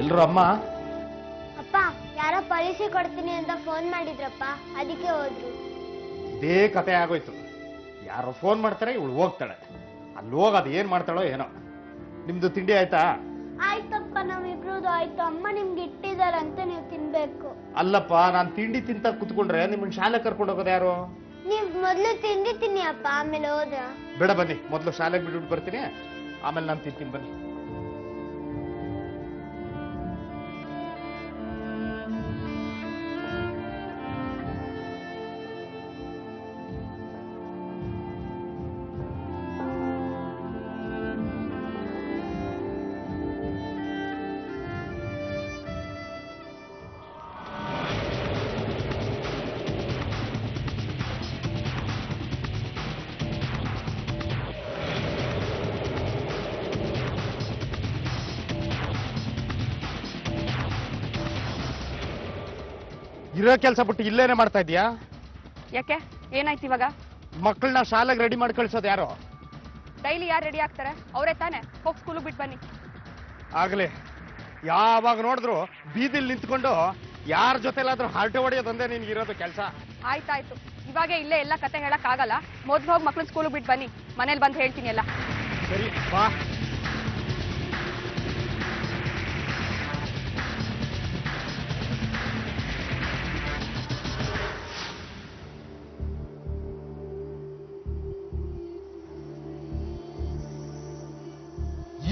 ಎಲ್ರು ಅಮ್ಮ? ಅಪ್ಪ ಯಾರೋ ಪಾಲಿಸಿ ಕೊಡ್ತೀನಿ ಅಂತ ಫೋನ್ ಮಾಡಿದ್ರಪ್ಪ, ಅದಕ್ಕೆ ಹೋದ್ರು. ಇದೇ ಕತೆ ಆಗೋಯ್ತು. ಯಾರೋ ಫೋನ್ ಮಾಡ್ತಾರೆ, ಇವಳು ಹೋಗ್ತಾಳೆ. ಅಲ್ಲಿ ಹೋಗೋದು ಏನ್ ಮಾಡ್ತಾಳೋ ಏನೋ. ನಿಮ್ದು ತಿಂಡಿ ಆಯ್ತಾ? ಆಯ್ತಪ್ಪ, ನಮ್ಮಿಬ್ರದ್ದು ಆಯ್ತು. ಅಮ್ಮ ನಿಮ್ಗೆ ಇಟ್ಟಿದಾರಂತೆ, ನೀವು ತಿನ್ಬೇಕು. ಅಲ್ಲಪ್ಪ, ನಾನು ತಿಂಡಿ ತಿಂತ ಕುತ್ಕೊಂಡ್ರೆ ನಿಮ್ಮನ್ನ ಶಾಲೆ ಕರ್ಕೊಂಡು ಹೋಗೋದು ಯಾರು? ನೀವ್ ಮೊದ್ಲು ತಿಂಡಿ ತಿನ್ನಿ ಅಪ್ಪ, ಆಮೇಲೆ ಹೋದ್ರ. ಬೇಡ ಬನ್ನಿ, ಮೊದಲು ಶಾಲೆಗೆ ಬಿಟ್ಬಿಟ್ಟು ಬರ್ತೀನಿ, ಆಮೇಲೆ ನಾನು ತಿಂತೀನಿ ಬನ್ನಿ. ಇರೋ ಕೆಲಸ ಬಿಟ್ಟು ಇಲ್ಲೇನೆ ಮಾಡ್ತಾ ಇದೀಯಾ? ಯಾಕೆ, ಏನಾಯ್ತು ಇವಾಗ? ಮಕ್ಕಳನ್ನ ಶಾಲೆಗೆ ರೆಡಿ ಮಾಡಿ ಕಳ್ಸೋದು ಯಾರು? ಡೈಲಿ ಯಾರು ರೆಡಿ ಆಗ್ತಾರೆ? ಅವರೇ ತಾನೆ. ಹೋಗಿ ಸ್ಕೂಲಿಗೆ ಬಿಟ್ಟು ಬನ್ನಿ. ಆಗ್ಲಿ, ಯಾವಾಗ ನೋಡಿದ್ರು ಬೀದಿಲ್ ನಿಂತ್ಕೊಂಡು ಯಾರ ಜೊತೆಲಾದ್ರೂ ಹರಟೆ ಹೊಡೆಯೋದಂದೇ ನಿನ್ಗಿರೋದು ಕೆಲಸ. ಆಯ್ತಾಯ್ತು, ಇವಾಗೆ ಇಲ್ಲೇ ಎಲ್ಲ ಕತೆ ಹೇಳಕ್ ಆಗಲ್ಲ. ಮೊದ್ಲು ಹೋಗಿ ಮಕ್ಳನ್ನ ಸ್ಕೂಲಿಗೆ ಬಿಟ್ಟು ಬನ್ನಿ, ಮನೇಲಿ ಬಂದು ಹೇಳ್ತೀನಿ ಎಲ್ಲ. ಸರಿ ಬಾ.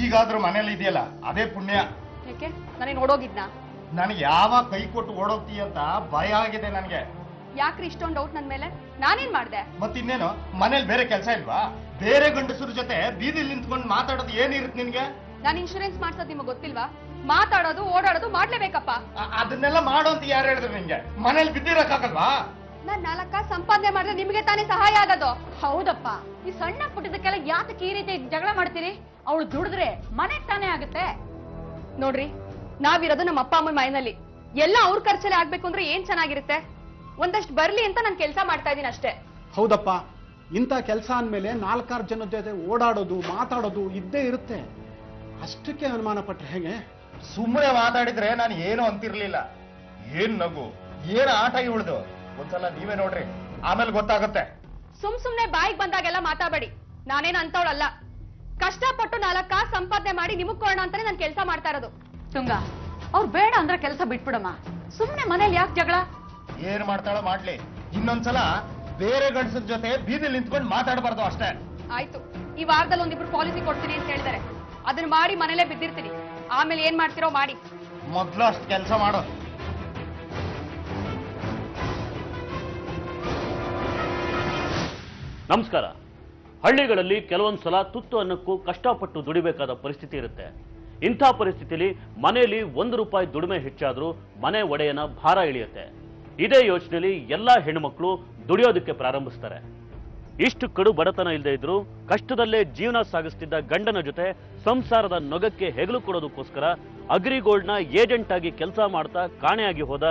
ಈಗಾದ್ರೂ ಮನೇಲಿ ಇದೆಯಲ್ಲ, ಅದೇ ಪುಣ್ಯ. ಯಾಕೆ, ನಾನೇನು ಓಡೋಗಿದ್ನಾ? ನನಗೆ ಯಾವಾಗ ಕೈ ಕೊಟ್ಟು ಓಡೋಗ್ತೀಯ ಅಂತ ಭಯ ಆಗಿದೆ ನನಗೆ. ಯಾಕ್ರಿ ಇಷ್ಟೊಂದು ಡೌಟ್ ನನ್ ಮೇಲೆ? ನಾನೇನ್ ಮಾಡ್ದೆ? ಮತ್ತಿನ್ನೇನು, ಮನೇಲಿ ಬೇರೆ ಕೆಲಸ ಇಲ್ವಾ? ಬೇರೆ ಗಂಡಸರ ಜೊತೆ ಬೀದಿಲಿ ನಿಂತ್ಕೊಂಡು ಮಾತಾಡೋದು ಏನಿರುತ್ತೆ ನಿನ್ಗೆ? ನಾನು ಇನ್ಶೂರೆನ್ಸ್ ಮಾಡ್ಸೋದು ನಿಮಗೆ ಗೊತ್ತಿಲ್ವಾ? ಮಾತಾಡೋದು ಓಡಾಡೋದು ಮಾಡ್ಲೇಬೇಕಪ್ಪ. ಅದನ್ನೆಲ್ಲ ಮಾಡೋ ಅಂತ ಯಾರು ಹೇಳಿದ್ರು ನಿನ್ಗೆ? ಮನೇಲಿ ಬಿದ್ದಿರಕ್ಕಾಗಲ್ವಾ? ನಾನ್ 4 ಕಾಸು ಸಂಪಾದನೆ ಮಾಡಿದ್ರೆ ನಿಮಗೆ ತಾನೇ ಸಹಾಯ ಆಗೋದು. ಹೌದಪ್ಪ, ಈ ಸಣ್ಣ ಪುಟ್ಟದಕ್ಕೆಲ್ಲ ಯಾತಕ್ಕೆ ಈ ರೀತಿ ಜಗಳ ಮಾಡ್ತೀರಿ? ಅವಳು ದುಡಿದ್ರೆ ಮನೆಗ್ ತಾನೇ ಆಗುತ್ತೆ. ನೋಡ್ರಿ, ನಾವಿರೋದು ನಮ್ಮ ಅಪ್ಪ ಅಮ್ಮನ ಮನೆಯಲ್ಲಿ. ಎಲ್ಲ ಅವ್ರ ಖರ್ಚಲ್ಲಿ ಆಗ್ಬೇಕು ಅಂದ್ರೆ ಏನ್ ಚೆನ್ನಾಗಿರುತ್ತೆ? ಒಂದಷ್ಟು ಬರ್ಲಿ ಅಂತ ನಾನು ಕೆಲಸ ಮಾಡ್ತಾ ಇದೀನಿ ಅಷ್ಟೇ. ಹೌದಪ್ಪ, ಇಂಥ ಕೆಲಸ ಅಂದಮೇಲೆ 4-6 ಜನದ ಜೊತೆ ಓಡಾಡೋದು ಮಾತಾಡೋದು ಇದ್ದೇ ಇರುತ್ತೆ. ಅಷ್ಟಕ್ಕೆ ಅನುಮಾನ ಪಟ್ರೆ ಹೇಗೆ? ಸುಮ್ಮನೆ ಮಾತಾಡಿದ್ರೆ ನಾನು ಏನು ಅಂತಿರ್ಲಿಲ್ಲ. ಏನ್ ನಗು, ಏನ್ ಆಟ ಇವಳ್ದು? ಒಂದ್ಸಲ ನೀವೇ ನೋಡ್ರಿ, ಆಮೇಲೆ ಗೊತ್ತಾಗುತ್ತೆ. ಸುಮ್ನೆ ಬಾಯಿಗೆ ಬಂದಾಗೆಲ್ಲ ಮಾತಾಡಬೇಡಿ. ನಾನೇನು ಅಂತವಳಲ್ಲ. ಕಷ್ಟಪಟ್ಟು 4 ಕಾಸು ಸಂಪಾದನೆ ಮಾಡಿ ನಿಮಗ್ ಕೊಡೋಣ ಅಂತಾನೆ ನಾನು ಕೆಲಸ ಮಾಡ್ತಾ ಇರೋದು. ತುಂಗ, ಅವ್ರು ಬೇಡ ಅಂದ್ರೆ ಕೆಲಸ ಬಿಟ್ಬಿಡಮ್ಮ. ಸುಮ್ನೆ ಮನೇಲಿ ಯಾಕೆ ಜಗಳ? ಏನ್ ಮಾಡ್ತಾಳೋ ಮಾಡ್ಲಿ, ಇನ್ನೊಂದ್ಸಲ ಬೇರೆ ಗಂಡಸರ ಜೊತೆ ಬೀದಿಲಿ ನಿಂತ್ಕೊಂಡು ಮಾತಾಡಬಾರ್ದು ಅಷ್ಟೇ. ಆಯ್ತು, ಈ ವಾರದಲ್ಲಿ ಒಂದಿಬ್ರು ಪಾಲಿಸಿ ಕೊಡ್ತೀನಿ ಅಂತ ಹೇಳಿದಾರೆ. ಅದನ್ನ ಮಾಡಿ ಮನೇಲೆ ಬಿದ್ದಿರ್ತೀನಿ. ಆಮೇಲೆ ಏನ್ ಮಾಡ್ತಿರೋ ಮಾಡಿ. ಮೊದ್ಲು ಅಷ್ಟು ಕೆಲಸ ಮಾಡೋ. ನಮಸ್ಕಾರ. ಹಳ್ಳಿಗಳಲ್ಲಿ ಕೆಲವೊಂದು ಸಲ ತುತ್ತು ಅನ್ನಕ್ಕೂ ಕಷ್ಟಪಟ್ಟು ದುಡಿಬೇಕಾದ ಪರಿಸ್ಥಿತಿ ಇರುತ್ತೆ. ಇಂಥ ಪರಿಸ್ಥಿತಿಯಲ್ಲಿ ಮನೆಯಲ್ಲಿ ₹1 ದುಡಿಮೆ ಹೆಚ್ಚಾದ್ರೂ ಮನೆ ಒಡೆಯನ ಭಾರ ಇಳಿಯುತ್ತೆ. ಇದೇ ಯೋಚನೆಯಲ್ಲಿ ಎಲ್ಲಾ ಹೆಣ್ಣುಮಕ್ಕಳು ದುಡಿಯೋದಕ್ಕೆ ಪ್ರಾರಂಭಿಸ್ತಾರೆ. ಇಷ್ಟು ಕಡು ಬಡತನ ಇಲ್ಲದೆ ಇದ್ರು ಕಷ್ಟದಲ್ಲೇ ಜೀವನ ಸಾಗಿಸ್ತಿದ್ದ ಗಂಡನ ಜೊತೆ ಸಂಸಾರದ ನೊಗಕ್ಕೆ ಹೆಗಲು ಕೊಡೋದಕ್ಕೋಸ್ಕರ ಅಗ್ರಿಗೋಲ್ಡ್ನ ಏಜೆಂಟ್ ಆಗಿ ಕೆಲಸ ಮಾಡ್ತಾ ಕಾಣೆಯಾಗಿ ಹೋದ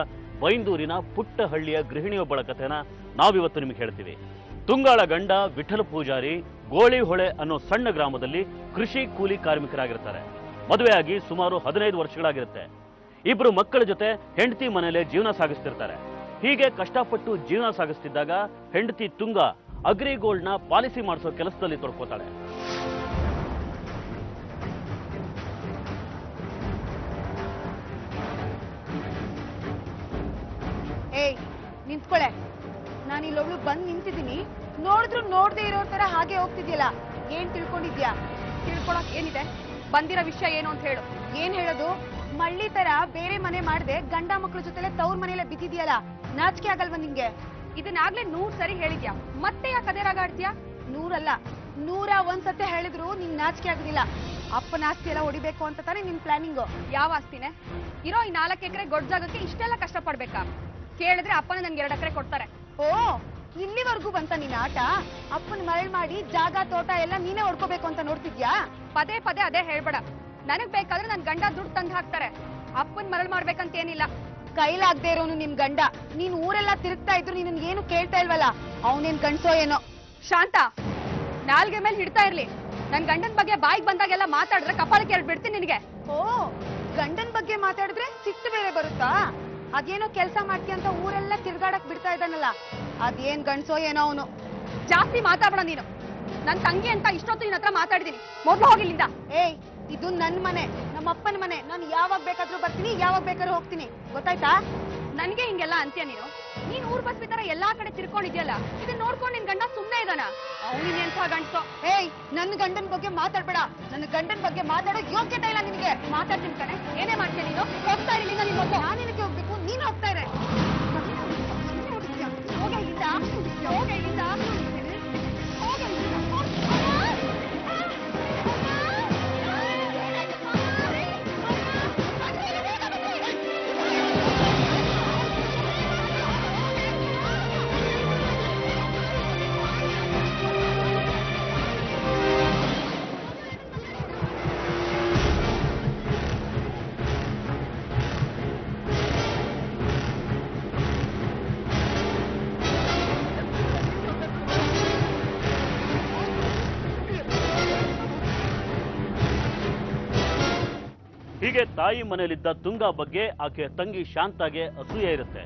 ಬೈಂದೂರಿನ ಪುಟ್ಟ ಹಳ್ಳಿಯ ಗೃಹಿಣಿಯೊಬ್ಬಳ ಕಥೆನ ನಾವಿವತ್ತು ನಿಮಗೆ ಹೇಳ್ತೀವಿ. ತುಂಗಾಳ ಗಂಡ ವಿಠಲ ಪೂಜಾರಿ ಗೋಳಿ ಹೊಳೆ ಅನ್ನೋ ಸಣ್ಣ ಗ್ರಾಮದಲ್ಲಿ ಕೃಷಿ ಕೂಲಿ ಕಾರ್ಮಿಕರಾಗಿರ್ತಾರೆ. ಮದುವೆಯಾಗಿ ಸುಮಾರು 15 ವರ್ಷಗಳಾಗಿರುತ್ತೆ. ಇಬ್ರು ಮಕ್ಕಳ ಜೊತೆ ಹೆಂಡತಿ ಮನೆಯಲ್ಲೇ ಜೀವನ ಸಾಗಿಸ್ತಿರ್ತಾರೆ. ಹೀಗೆ ಕಷ್ಟಪಟ್ಟು ಜೀವನ ಸಾಗಿಸ್ತಿದ್ದಾಗ ಹೆಂಡತಿ ತುಂಗ ಅಗ್ರಿಗೋಲ್ಡ್ನ ಪಾಲಿಸಿ ಮಾಡಿಸೋ ಕೆಲಸದಲ್ಲಿ ತೊಡ್ಕೋತಾಳೆ. ಏಯ್, ನಿಂತ್ಕೊಳೆ. ನಾನು ಇಲ್ಲೊಬ್ಳು ಬಂದು ನಿಂತಿದ್ದೀನಿ. ನೋಡಿದ್ರು ನೋಡದೆ ಇರೋ ತರ ಹಾಗೆ ಹೋಗ್ತಿದ್ಯಲ್ಲ. ಏನ್ ತಿಳ್ಕೊಂಡಿದ್ಯಾ? ತಿಳ್ಕೊಳಕ್ ಏನಿದೆ? ಬಂದಿರೋ ವಿಷಯ ಏನು ಅಂತ ಹೇಳು. ಏನ್ ಹೇಳೋದು? ಮಳ್ಳಿ ತರ ಬೇರೆ ಮನೆ ಮಾಡದೆ ಗಂಡ ಮಕ್ಳ ಜೊತೆಲೆ ತವ್ರ ಮನೆಯಲ್ಲ ಬಿದ್ದಿದ್ಯಲ್ಲ, ನಾಚಿಕೆ ಆಗಲ್ವಾ ನಿಂಗೆ? ಇದನ್ನಾಗ್ಲೇ 100 ಸರಿ ಹೇಳಿದ್ಯಾ, ಮತ್ತೆ ಯಾಕೆ ಅದೇ ರಾಗ ಆಡ್ತೀಯಾ? 100 ಅಲ್ಲ, 101 ಸತಿ ಹೇಳಿದ್ರು ನಿಂಗ್ ನಾಚಿಕೆ ಆಗುದಿಲ್ಲ. ಅಪ್ಪನ ಆಸ್ತಿ ಎಲ್ಲ ಹೊಡಿಬೇಕು ಅಂತ ತಾನೇ ನಿನ್ ಪ್ಲಾನಿಂಗು. ಯಾವ ಆಸ್ತಿನೇ? ಇರೋ ಈ 4 ಎಕರೆ ಗೊಡ್ಡ ಜಾಗಕ್ಕೆ ಇಷ್ಟೆಲ್ಲ ಕಷ್ಟ ಪಡ್ಬೇಕಾ? ಕೇಳಿದ್ರೆ ಅಪ್ಪನ ನನ್ಗೆ 2 ಎಕರೆ ಕೊಡ್ತಾರೆ. ಓ, ಇಲ್ಲಿವರೆಗೂ ಬಂತ ನಿನ್ನ ಆಟ? ಅಪ್ಪನ ಮರಳು ಮಾಡಿ ಜಾಗ ತೋಟ ಎಲ್ಲ ನೀನೇ ಹೊಡ್ಕೋಬೇಕು ಅಂತ ನೋಡ್ತಿದ್ಯಾ? ಪದೇ ಪದೇ ಅದೇ ಹೇಳ್ಬೇಡ. ನನಗ್ ಬೇಕಾದ್ರೆ ನನ್ ಗಂಡ ದುಡ್ಡು ತಂದು ಹಾಕ್ತಾರೆ. ಅಪ್ಪನ್ ಮರಳು ಮಾಡ್ಬೇಕಂತ ಏನಿಲ್ಲ. ಕೈಲಾಗದೆ ಇರೋನು ನಿಮ್ ಗಂಡ. ನೀನ್ ಊರೆಲ್ಲ ತಿರುಗ್ತಾ ಇದ್ರು ನೀನ್ ಏನು ಕೇಳ್ತಾ ಇಲ್ವಲ್ಲ, ಅವನೇನ್ ಕಣ್ಸೋ ಏನೋ. ಶಾಂತ, ನಾಲ್ಗೆ ಮೇಲೆ ಹಿಡ್ತಾ ಇರ್ಲಿ. ನನ್ ಗಂಡನ್ ಬಗ್ಗೆ ಬಾಯಿಗೆ ಬಂದಾಗೆಲ್ಲ ಮಾತಾಡಿದ್ರೆ ಕಪಾಲಕ್ಕೆ ಎರಡು ಬಿಡ್ತೀನಿ ನಿನಗೆ. ಓ ಗಂಡನ್ ಬಗ್ಗೆ ಮಾತಾಡಿದ್ರೆ ಸಿಟ್ಟು ಬೇರೆ ಬರುತ್ತಾ? ಅದೇನೋ ಕೆಲಸ ಮಾಡ್ತೀಯ ಅಂತ ಊರೆಲ್ಲ ತಿರ್ಗಾಡಕ್ ಬಿಡ್ತಾ ಇದ್ದಾನಲ್ಲ, ಅದೇನ್ ಗಂಡ್ಸೋ ಏನೋ ಅವನು. ಜಾಸ್ತಿ ಮಾತಾಡೋಣ ನೀನು. ನನ್ ತಂಗಿ ಅಂತ ಇಷ್ಟೊತ್ತು ನಿನ್ನ ಹತ್ರ ಮಾತಾಡಿದೀನಿ, ಮೊದ್ಲು ಹೋಗಿಲ್ಲಿಂದ. ಏಯ್ ಇದು ನನ್ ಮನೆ, ನಮ್ಮ ಅಪ್ಪನ ಮನೆ. ನಾನು ಯಾವಾಗ ಬೇಕಾದ್ರೂ ಬರ್ತೀನಿ, ಯಾವಾಗ ಬೇಕಾದ್ರೂ ಹೋಗ್ತೀನಿ, ಗೊತ್ತಾಯ್ತಾ? ನನ್ಗೆ ಹಿಂಗೆಲ್ಲ ಅಂತ್ಯ ನೀನು? ನೀನ್ ಊರ್ ಬಸ್ ತರ ಎಲ್ಲಾ ಕಡೆ ತಿರ್ಕೊಂಡಿದ್ಯಲ್ಲ, ಇದನ್ನ ನೋಡ್ಕೊಂಡು ನಿನ್ ಗಂಡ ಸುಮ್ನೆ ಇದಾನ? ಅವನಿನ್ ಎಂಥ ಗಂಡ್ಸೋ. ಏಯ್ ನನ್ನ ಗಂಡನ್ ಬಗ್ಗೆ ಮಾತಾಡ್ಬೇಡ. ನನ್ನ ಗಂಡನ್ ಬಗ್ಗೆ ಮಾತಾಡೋ ಯೋಗ್ಯತೆ ಇಲ್ಲ ನಿನಗೆ. ಮಾತಾಡ್ತೀನಿ ಕಣೆ, ಏನೇ ಮಾಡ್ತೀಯ ನೀನು? ಹೋಗ್ತಾ ಇರಲಿಲ್ಲ ನಿನ್ ಮೊದ್ಲು. ನಾನೇನಕ್ಕೆ ಹೋಗ್ಬೇಕು, ನೀನ್ ಹೋಗ್ತಾ ಇರೆ. ಹೋಗ ಇಲ್ಲಿಂದ, ಹೋಗ ಇಲ್ಲಿಂದ, ಹೋಗ ಇಲ್ಲಿಂದ. ಹೀಗೆ ತಾಯಿ ಮನೆಯಲ್ಲಿದ್ದ ತುಂಗಾ ಬಗ್ಗೆ ಆಕೆಯ ತಂಗಿ ಶಾಂತಾಗೆ ಅಸೂಯೆ ಇರುತ್ತೆ.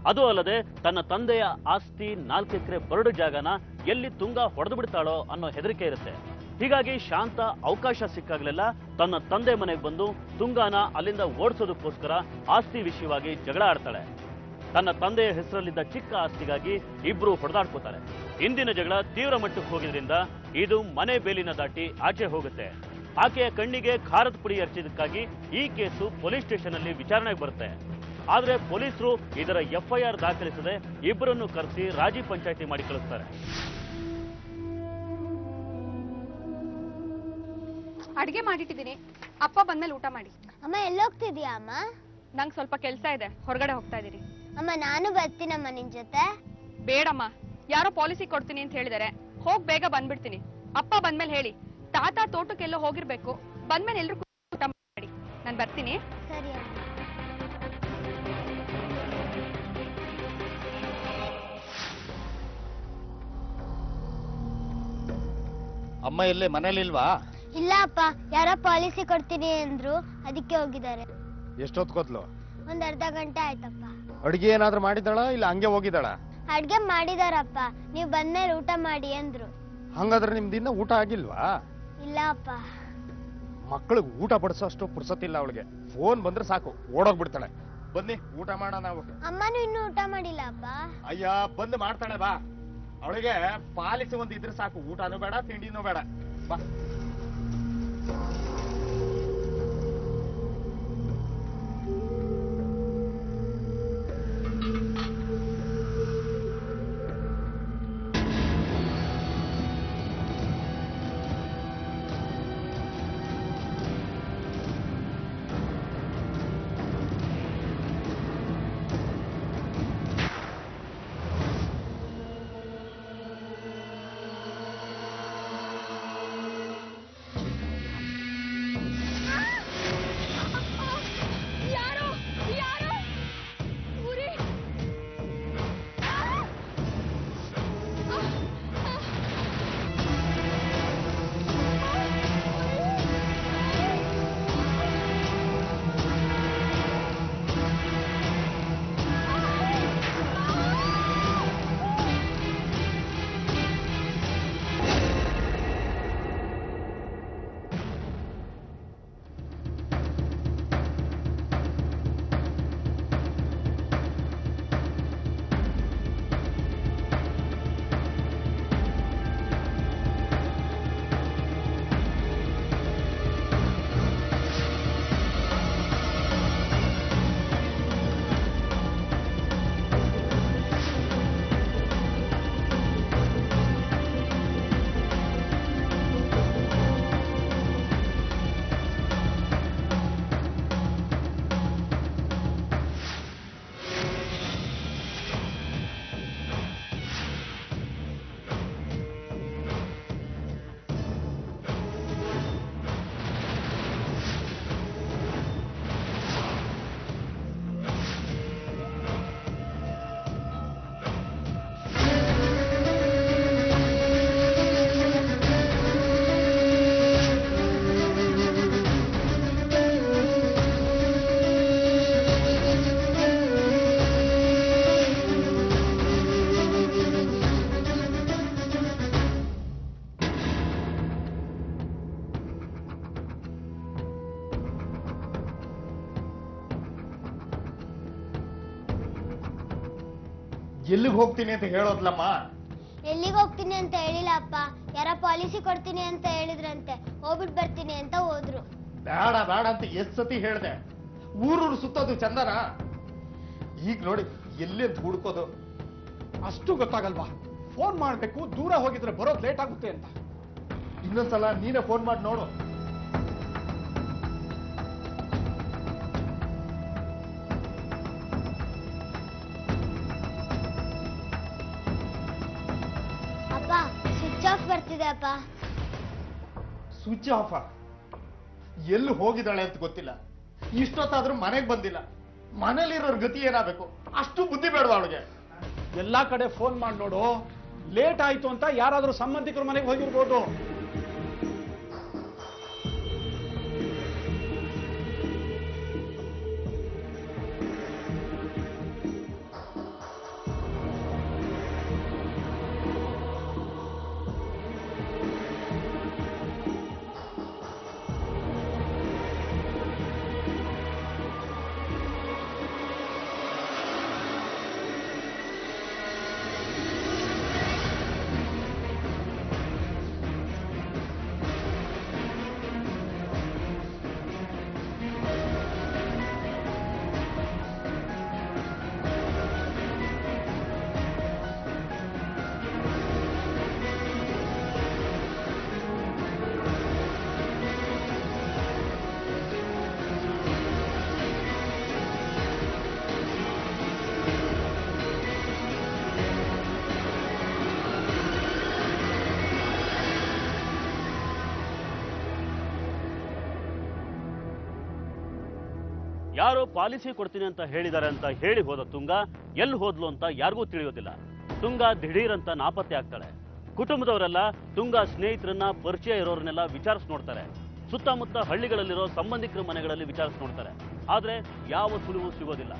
ಅದು ಅಲ್ಲದೆ ತನ್ನ ತಂದೆಯ ಆಸ್ತಿ 4 ಎಕರೆ ಬರಡು ಜಾಗನ ಎಲ್ಲಿ ತುಂಗಾ ಹೊಡೆದು ಬಿಡ್ತಾಳೋ ಅನ್ನೋ ಹೆದರಿಕೆ ಇರುತ್ತೆ. ಹೀಗಾಗಿ ಶಾಂತ ಅವಕಾಶ ಸಿಕ್ಕಾಗಲೆಲ್ಲ ತನ್ನ ತಂದೆ ಮನೆಗೆ ಬಂದು ತುಂಗಾನ ಅಲ್ಲಿಂದ ಓಡಿಸೋದಕ್ಕೋಸ್ಕರ ಆಸ್ತಿ ವಿಷಯವಾಗಿ ಜಗಳ ಆಡ್ತಾಳೆ. ತನ್ನ ತಂದೆಯ ಹೆಸರಲ್ಲಿದ್ದ ಚಿಕ್ಕ ಆಸ್ತಿಗಾಗಿ ಇಬ್ರು ಹೊಡೆದಾಡ್ಕೋತಾರೆ. ಇಂದಿನ ಜಗಳ ತೀವ್ರ ಮಟ್ಟಕ್ಕೆ ಹೋಗಿದ್ರಿಂದ ಇದು ಮನೆ ಬೇಲಿನ ದಾಟಿ ಆಚೆ ಹೋಗುತ್ತೆ. ಆಕೆಯ ಕಣ್ಣಿಗೆ ಖಾರದ ಪುಡಿ ಎರಚಿದ್ದಕ್ಕಾಗಿ ಈ ಕೇಸು ಪೊಲೀಸ್ ಸ್ಟೇಷನ್ ಅಲ್ಲಿ ವಿಚಾರಣೆಗೆ ಬರುತ್ತೆ. ಆದ್ರೆ ಪೊಲೀಸರು ಇದರ FIR ದಾಖಲಿಸದೆ ಇಬ್ಬರನ್ನು ಕರೆಸಿ ರಾಜಿ ಪಂಚಾಯಿತಿ ಮಾಡಿ ಕಳಿಸ್ತಾರೆ. ಅಡ್ಗೆ ಮಾಡಿಟ್ಟಿದ್ದೀನಿ, ಅಪ್ಪ ಬಂದ್ಮೇಲೆ ಊಟ ಮಾಡಿ. ಅಮ್ಮ ಎಲ್ಲೋಗ್ತಿದ್ಯಾ ಅಮ್ಮ? ನಂಗೆ ಸ್ವಲ್ಪ ಕೆಲ್ಸ ಇದೆ, ಹೊರಗಡೆ ಹೋಗ್ತಾ ಇದೀನಿ. ಅಮ್ಮ ನಾನು ಬರ್ತೀನಮ್ಮ ನಿನ್ ಜೊತೆ. ಬೇಡಮ್ಮ, ಯಾರೋ ಪಾಲಿಸಿ ಕೊಡ್ತೀನಿ ಅಂತ ಹೇಳಿದಾರೆ, ಹೋಗ್ ಬೇಗ ಬಂದ್ಬಿಡ್ತೀನಿ. ಅಪ್ಪ ಬಂದ್ಮೇಲೆ ಹೇಳಿ, ತಾತ ತೋಟಕ್ಕೆಲ್ಲೋ ಹೋಗಿರ್ಬೇಕು, ಬಂದ್ಮೇಲೆ ಎಲ್ರು ಊಟ ಮಾಡಿ. ನಾನು ಬರ್ತೀನಿ. ಸರಿ ಅಮ್ಮ. ಅಮ್ಮ ಇಲ್ಲೇ ಮನೇಲಿಲ್ವಾ? ಇಲ್ಲ ಅಪ್ಪ, ಯಾರೋ ಪಾಲಿಸಿ ಕೊಡ್ತೀನಿ ಅಂದ್ರು, ಅದಕ್ಕೆ ಹೋಗಿದ್ದಾರೆ. ಎಷ್ಟೊತ್ಕೊತ್ಲು? ಒಂದ್ ಅರ್ಧ ಗಂಟೆ ಆಯ್ತಪ್ಪ. ಅಡ್ಗೆ ಏನಾದ್ರೂ ಮಾಡಿದಾಳ ಇಲ್ಲ ಹಂಗೆ ಹೋಗಿದ್ದಾಳ? ಅಡ್ಗೆ ಮಾಡಿದಾರಪ್ಪ, ನೀವ್ ಬಂದ್ಮೇಲೆ ಊಟ ಮಾಡಿ ಅಂದ್ರು. ಹಂಗಾದ್ರೆ ನಿಮ್ದಿನ್ನ ಊಟ ಆಗಿಲ್ವಾ? ಇಲ್ಲ ಅಪ್ಪ. ಮಕ್ಕಳಿಗೆ ಊಟ ಬಡಿಸೋ ಅಷ್ಟು ಪುರ್ಸತ್ತಿಲ್ಲ ಅವಳಿಗೆ. ಫೋನ್ ಬಂದ್ರೆ ಸಾಕು ಓಡೋಗ್ಬಿಡ್ತಾಳೆ. ಬನ್ನಿ ಊಟ ಮಾಡೋಣ. ಅಮ್ಮನೂ ಇನ್ನೂ ಊಟ ಮಾಡಿಲ್ಲ ಅಪ್ಪ. ಅಯ್ಯ ಬಂದ್ ಮಾಡ್ತಾಳೆ ಬಾ. ಅವಳಿಗೆ ಪಾಲಿಸಿ ಒಂದ್ ಇದ್ರೆ ಸಾಕು, ಊಟನೂ ಬೇಡ ತಿಂಡಿನೂ ಬೇಡ. ಬಾ. ಎಲ್ಲಿಗೆ ಹೋಗ್ತೀನಿ ಅಂತ ಹೇಳೋದ್ಲಮ್ಮ. ಎಲ್ಲಿಗೆ ಹೋಗ್ತೀನಿ ಅಂತ ಹೇಳಿಲ್ಲ ಅಪ್ಪ, ಯಾರ ಪಾಲಿಸಿ ಕೊಡ್ತೀನಿ ಅಂತ ಹೇಳಿದ್ರಂತೆ, ಹೋಗ್ಬಿಟ್ಟು ಬರ್ತೀನಿ ಅಂತ ಹೋದ್ರು. ಬೇಡ ಬೇಡ ಅಂತ ಎಷ್ಟ್ ಸತಿ ಹೇಳ್ದೆ. ಊರೂರು ಸುತ್ತೋದು ಚಂದನ? ಈಗ ನೋಡಿ ಎಲ್ಲಿ ಅಂತ ಹುಡ್ಕೋದು. ಅಷ್ಟು ಗೊತ್ತಾಗಲ್ವಾ? ಫೋನ್ ಮಾಡ್ಬೇಕು, ದೂರ ಹೋಗಿದ್ರೆ ಬರೋದು ಲೇಟ್ ಆಗುತ್ತೆ ಅಂತ. ಇನ್ನೊಂದ್ಸಲ ನೀನೇ ಫೋನ್ ಮಾಡಿ ನೋಡು. ಅಪ್ಪ ಸ್ವಿಚ್ ಆಫ್ ಬರ್ತಿದೆ ಅಪ್ಪ. Switch off. ಎಲ್ಲಿ ಹೋಗಿದ್ದಾಳೆ ಅಂತ ಗೊತ್ತಿಲ್ಲ. ಇಷ್ಟೊತ್ತಾದ್ರೂ ಮನೆಗೆ ಬಂದಿಲ್ಲ. ಮನೇಲಿರೋರ್ ಗತಿ ಏನಾಗಬೇಕು? ಅಷ್ಟು ಬುದ್ಧಿ ಬೇಡವಾ ಅವಳಿಗೆ? ಎಲ್ಲಾ ಕಡೆ ಫೋನ್ ಮಾಡಿ ನೋಡು. ಲೇಟ್ ಆಯ್ತು ಅಂತ ಯಾರಾದ್ರೂ ಸಂಬಂಧಿಕರ ಮನೆಗೆ ಹೋಗಿರ್ಬೋದು. ಯಾರೋ ಪಾಲಿಸಿ ಕೊಡ್ತೀನಿ ಅಂತ ಹೇಳಿದ್ದಾರೆ ಅಂತ ಹೇಳಿ ಹೋದ ತುಂಗ ಎಲ್ಲಿ ಹೋದ್ಲು ಅಂತ ಯಾರಿಗೂ ತಿಳಿಯೋದಿಲ್ಲ. ತುಂಗ ದಿಢೀರ್ ಅಂತ ನಾಪತ್ತೆ ಆಗ್ತಾಳೆ. ಕುಟುಂಬದವರೆಲ್ಲ ತುಂಗ ಸ್ನೇಹಿತರನ್ನ, ಪರಿಚಯ ಇರೋರನ್ನೆಲ್ಲ ವಿಚಾರಿಸಿ ನೋಡ್ತಾರೆ. ಸುತ್ತಮುತ್ತ ಹಳ್ಳಿಗಳಲ್ಲಿರೋ ಸಂಬಂಧಿಕರ ಮನೆಗಳಲ್ಲಿ ವಿಚಾರಿಸಿ ನೋಡ್ತಾರೆ. ಆದ್ರೆ ಯಾವ ಸುಳಿವು ಸಿಗೋದಿಲ್ಲ.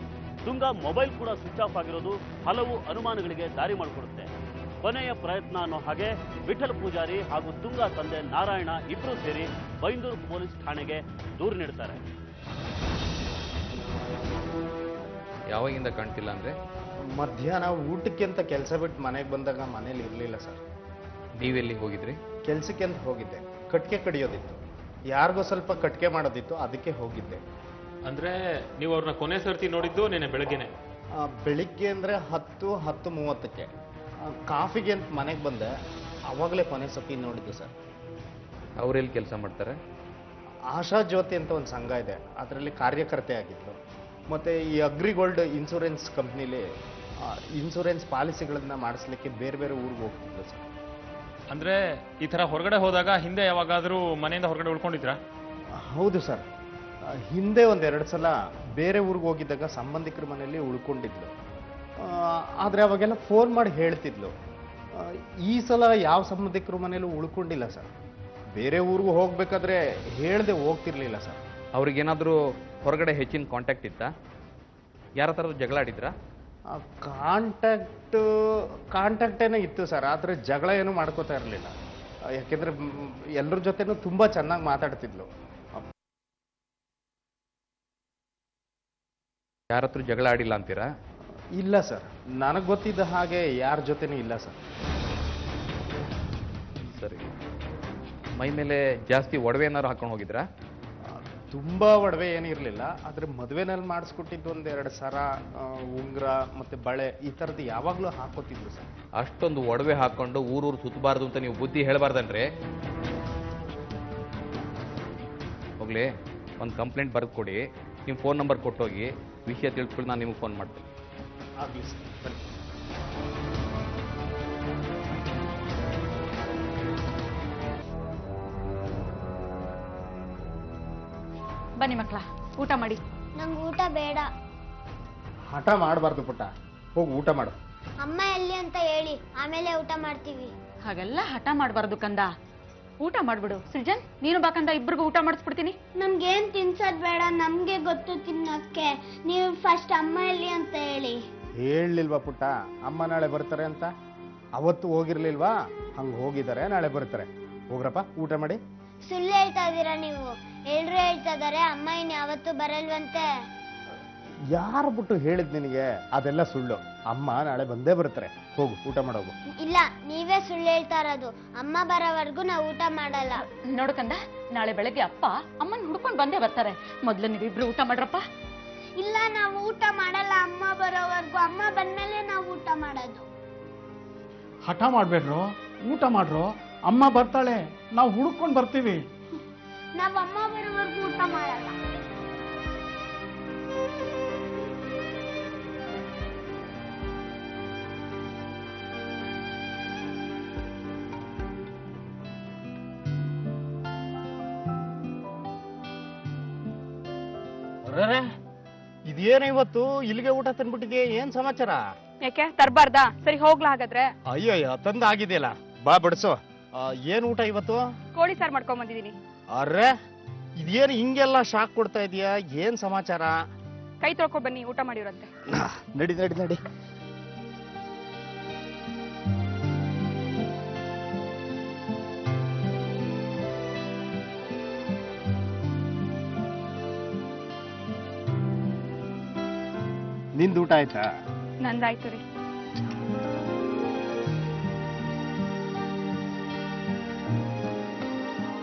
ತುಂಗ ಮೊಬೈಲ್ ಕೂಡ ಸ್ವಿಚ್ ಆಫ್ ಆಗಿರೋದು ಹಲವು ಅನುಮಾನಗಳಿಗೆ ದಾರಿ ಮಾಡಿಕೊಡುತ್ತೆ. ಕೊನೆಯ ಪ್ರಯತ್ನ ಅನ್ನೋ ಹಾಗೆ ವಿಠಲ್ ಪೂಜಾರಿ ಹಾಗೂ ತುಂಗ ತಂದೆ ನಾರಾಯಣ ಇಬ್ರು ಸೇರಿ ಬೈಂದೂರು ಪೊಲೀಸ್ ಠಾಣೆಗೆ ದೂರು ನೀಡ್ತಾರೆ. ಯಾವಾಗಿಂದ ಕಾಣ್ತಿಲ್ಲ ಅಂದ್ರೆ? ಮಧ್ಯಾಹ್ನ ಊಟಕ್ಕೆ ಅಂತ ಕೆಲಸ ಬಿಟ್ಟು ಮನೆಗೆ ಬಂದಾಗ ಮನೇಲಿ ಇರ್ಲಿಲ್ಲ ಸರ್. ನೀವೆಲ್ಲಿ ಹೋಗಿದ್ರಿ? ಕೆಲ್ಸಕ್ಕೆ ಅಂತ ಹೋಗಿದ್ದೆ. ಕಟ್ಗೆ ಕಡಿಯೋದಿತ್ತು, ಯಾರಿಗೋ ಸ್ವಲ್ಪ ಕಟ್ಗೆ ಮಾಡೋದಿತ್ತು, ಅದಕ್ಕೆ ಹೋಗಿದ್ದೆ. ಅಂದ್ರೆ ನೀವು ಅವ್ರನ್ನ ಕೊನೆ ಸರ್ತಿ ನೋಡಿದ್ದು ನೆನೆ ಬೆಳಗ್ಗೆನೆ? ಬೆಳಿಗ್ಗೆ ಅಂದ್ರೆ 10:30ಕ್ಕೆ. ಕಾಫಿಗೆ ಅಂತ ಮನೆಗೆ ಬಂದೆ, ಅವಾಗಲೇ ಕೊನೆ ಸತಿ ನೋಡಿದ್ದು ಸರ್. ಅವರೆಲ್ಲಿ ಕೆಲಸ ಮಾಡ್ತಾರೆ? ಆಶಾ ಜ್ಯೋತಿ ಅಂತ ಒಂದು ಸಂಘ ಇದೆ, ಅದರಲ್ಲಿ ಕಾರ್ಯಕರ್ತೆ ಆಗಿತ್ತು. ಮತ್ತೆ ಈ ಅಗ್ರಿಗೋಲ್ಡ್ ಇನ್ಶೂರೆನ್ಸ್ ಕಂಪ್ನಿಲಿ ಇನ್ಶೂರೆನ್ಸ್ ಪಾಲಿಸಿಗಳನ್ನ ಮಾಡಿಸ್ಲಿಕ್ಕೆ ಬೇರೆ ಬೇರೆ ಊರಿಗೆ ಹೋಗ್ತಿದ್ಲು ಸರ್. ಅಂದ್ರೆ ಈ ತರ ಹೊರಗಡೆ ಹೋದಾಗ ಹಿಂದೆ ಯಾವಾಗಾದ್ರೂ ಮನೆಯಿಂದ ಹೊರಗಡೆ ಉಳ್ಕೊಂಡಿದ್ರಾ? ಹೌದು ಸರ್, ಹಿಂದೆ ಒಂದೆರಡು ಸಲ ಬೇರೆ ಊರಿಗೆ ಹೋಗಿದ್ದಾಗ ಸಂಬಂಧಿಕರ ಮನೆಯಲ್ಲಿ ಉಳ್ಕೊಂಡಿದ್ಲು. ಆದರೆ ಅವಾಗೆಲ್ಲ ಫೋನ್ ಮಾಡಿ ಹೇಳ್ತಿದ್ಲು. ಈ ಸಲ ಯಾವ ಸಂಬಂಧಿಕರ ಮನೇಲೂ ಉಳ್ಕೊಂಡಿಲ್ಲ ಸರ್. ಬೇರೆ ಊರಿಗೂ ಹೋಗ್ಬೇಕಾದ್ರೆ ಹೇಳ್ದೆ ಹೋಗ್ತಿರ್ಲಿಲ್ಲ ಸರ್. ಅವ್ರಿಗೇನಾದ್ರೂ ಹೊರಗಡೆ ಹೆಚ್ಚಿನ ಕಾಂಟ್ಯಾಕ್ಟ್ ಇತ್ತಾ? ಯಾರ ಥರದ್ದು ಜಗಳ ಆಡಿದ್ರಾ? ಕಾಂಟ್ಯಾಕ್ಟೇನೇ ಇತ್ತು ಸರ್, ಆದರೆ ಜಗಳ ಏನೂ ಮಾಡ್ಕೋತಾ ಇರಲಿಲ್ಲ. ಯಾಕೆಂದ್ರೆ ಎಲ್ಲರ ಜೊತೆನೂ ತುಂಬಾ ಚೆನ್ನಾಗಿ ಮಾತಾಡ್ತಿದ್ಲು. ಯಾರ ಹತ್ರ ಜಗಳ ಆಡಿಲ್ಲ ಅಂತೀರಾ? ಇಲ್ಲ ಸರ್, ನನಗೆ ಗೊತ್ತಿದ್ದ ಹಾಗೆ ಯಾರ ಜೊತೆನೂ ಇಲ್ಲ ಸರ್. ಸರಿ, ಮೈ ಮೇಲೆ ಜಾಸ್ತಿ ಒಡವೆ ಏನಾದ್ರು ಹಾಕೊಂಡು ಹೋಗಿದ್ರಾ? ತುಂಬಾ ಒಡವೆ ಏನಿರಲಿಲ್ಲ, ಆದರೆ ಮದುವೆನಲ್ಲಿ ಮಾಡಿಸ್ಕೊಟ್ಟಿದ್ದು ಒಂದೆರಡು ಸರ, ಉಂಗುರ ಮತ್ತೆ ಬಳೆ ಈ ಥರದ್ದು ಯಾವಾಗಲೂ ಹಾಕೋತಿದ್ಲು ಸರ್. ಅಷ್ಟೊಂದು ಒಡವೆ ಹಾಕೊಂಡು ಊರೂರು ಸುತ್ತಬಾರ್ದು ಅಂತ ನೀವು ಬುದ್ಧಿ ಹೇಳಬಾರ್ದನ್ರಿ? ಹೋಗ್ಲಿ, ಒಂದು ಕಂಪ್ಲೇಂಟ್ ಬರೆದು ಕೊಡಿ, ನಿಮ್ಮ ಫೋನ್ ನಂಬರ್ ಕೊಟ್ಟೋಗಿ, ವಿಷಯ ತಿಳ್ಸ್ಕೊಂಡು ನಾನು ನಿಮಗೆ ಫೋನ್ ಮಾಡ್ತೀನಿ. ಆಗಲಿ ಸರ್, ಬನ್ನಿ. ಬನ್ನಿ ಮಕ್ಕಳ, ಊಟ ಮಾಡಿ. ನಂಗೆ ಊಟ ಬೇಡ. ಹಠ ಮಾಡಬಾರ್ದು ಪುಟ್ಟ, ಹೋಗಿ ಊಟ ಮಾಡು. ಅಮ್ಮ ಎಲ್ಲಿ ಅಂತ ಹೇಳಿ, ಆಮೇಲೆ ಊಟ ಮಾಡ್ತೀವಿ. ಹಾಗೆಲ್ಲ ಹಠ ಮಾಡಬಾರ್ದು ಕಂದ. ಊಟ ಮಾಡ್ಬಿಡು. ಸೃಜನ್, ನೀನು ಬಾಕಂದ, ಇಬ್ಬರಿಗೂ ಊಟ ಮಾಡಿಸ್ಬಿಡ್ತೀನಿ. ನಮ್ಗೇನ್ ತಿನ್ಸೋದ್ ಬೇಡ, ನಮ್ಗೆ ಗೊತ್ತು ತಿನ್ನಕ್ಕೆ. ನೀವು ಫಸ್ಟ್ ಅಮ್ಮ ಎಲ್ಲಿ ಅಂತ ಹೇಳಿ. ಹೇಳಲಿಲ್ವಾ ಪುಟ್ಟ, ಅಮ್ಮ ನಾಳೆ ಬರ್ತಾರೆ ಅಂತ? ಅವತ್ತು ಹೋಗಿರ್ಲಿಲ್ವಾ? ಹಂಗೆ ಹೋಗಿದ್ದಾರೆ, ನಾಳೆ ಬರ್ತಾರೆ. ಹೋಗ್ರಪ್ಪ, ಊಟ ಮಾಡಿ. ಸುಳ್ಳು ಹೇಳ್ತಾ ಇದೀರಾ ನೀವು. ಎಲ್ರು ಹೇಳ್ತಾ ಇದಾರೆ ಅಮ್ಮ ಇನ್ ಯಾವತ್ತೂ ಬರಲ್ವಂತೆ. ಯಾರು ಬಿಟ್ಟು ಹೇಳಿದ್ ನಿನಗೆ? ಅದೆಲ್ಲ ಸುಳ್ಳು. ಅಮ್ಮ ನಾಳೆ ಬಂದೇ ಬರ್ತಾರೆ. ಹೋಗು ಊಟ ಮಾಡೋಗು. ಇಲ್ಲ, ನೀವೇ ಸುಳ್ಳು ಹೇಳ್ತಾ ಇರೋದು. ಅಮ್ಮ ಬರೋವರೆಗೂ ನಾವು ಊಟ ಮಾಡಲ್ಲ. ನೋಡ್ಕಂದ, ನಾಳೆ ಬೆಳಗ್ಗೆ ಅಪ್ಪ ಅಮ್ಮನ್ ಹುಡ್ಕೊಂಡ್ ಬಂದೇ ಬರ್ತಾರೆ. ಮೊದ್ಲು ನೀವಿಬ್ರು ಊಟ ಮಾಡ್ರಪ್ಪ. ಇಲ್ಲ, ನಾವು ಊಟ ಮಾಡಲ್ಲ ಅಮ್ಮ ಬರೋವರೆಗೂ. ಅಮ್ಮ ಬಂದ್ಮೇಲೆ ನಾವು ಊಟ ಮಾಡೋದು. ಹಠ ಮಾಡ್ಬೇಡ್ರು, ಊಟ ಮಾಡ್ರು. ಅಮ್ಮ ಬರ್ತಾಳೆ, ನಾವು ಹುಡುಕೊಂಡು ಬರ್ತೀವಿ. ನಾವ್ ಅಮ್ಮ ಬರೋವರೆಗೂ ಊಟ ಮಾಡಲ್ಲ. ಇದೇನ ಇವತ್ತು ಇಲ್ಲಿಗೆ ಊಟ ತಂದ್ಬಿಟ್ಟಿದ್ಯಾ? ಏನ್ ಸಮಾಚಾರ? ಯಾಕೆ ತರಬಾರ್ದಾ? ಸರಿ ಹೋಗ್ಲಾ ಹಾಗಾದ್ರೆ. ಅಯ್ಯಯ್ಯ, ತಂದ ಆಗಿದೆಯಲ್ಲ, ಬಾ ಬಡ್ಸು. ಏನ್ ಊಟ ಇವತ್ತು? ಕೋಳಿ ಸಾರ್ ಮಾಡ್ಕೊಂಡ್ ಬಂದಿದೀನಿ. ಅರ್ರೆ, ಇದೇನು ಹಿಂಗೆಲ್ಲ ಶಾಕ್ ಕೊಡ್ತಾ ಇದೀಯಾ? ಏನ್ ಸಮಾಚಾರ? ಕೈ ತೊಳ್ಕೊ ಬನ್ನಿ, ಊಟ ಮಾಡಿರಂತೆ. ನಡಿ ನಡಿ ನಡಿ. ನಿಂದು ಊಟ ಆಯ್ತಾ? ನಂದಾಯ್ತು ರೀ.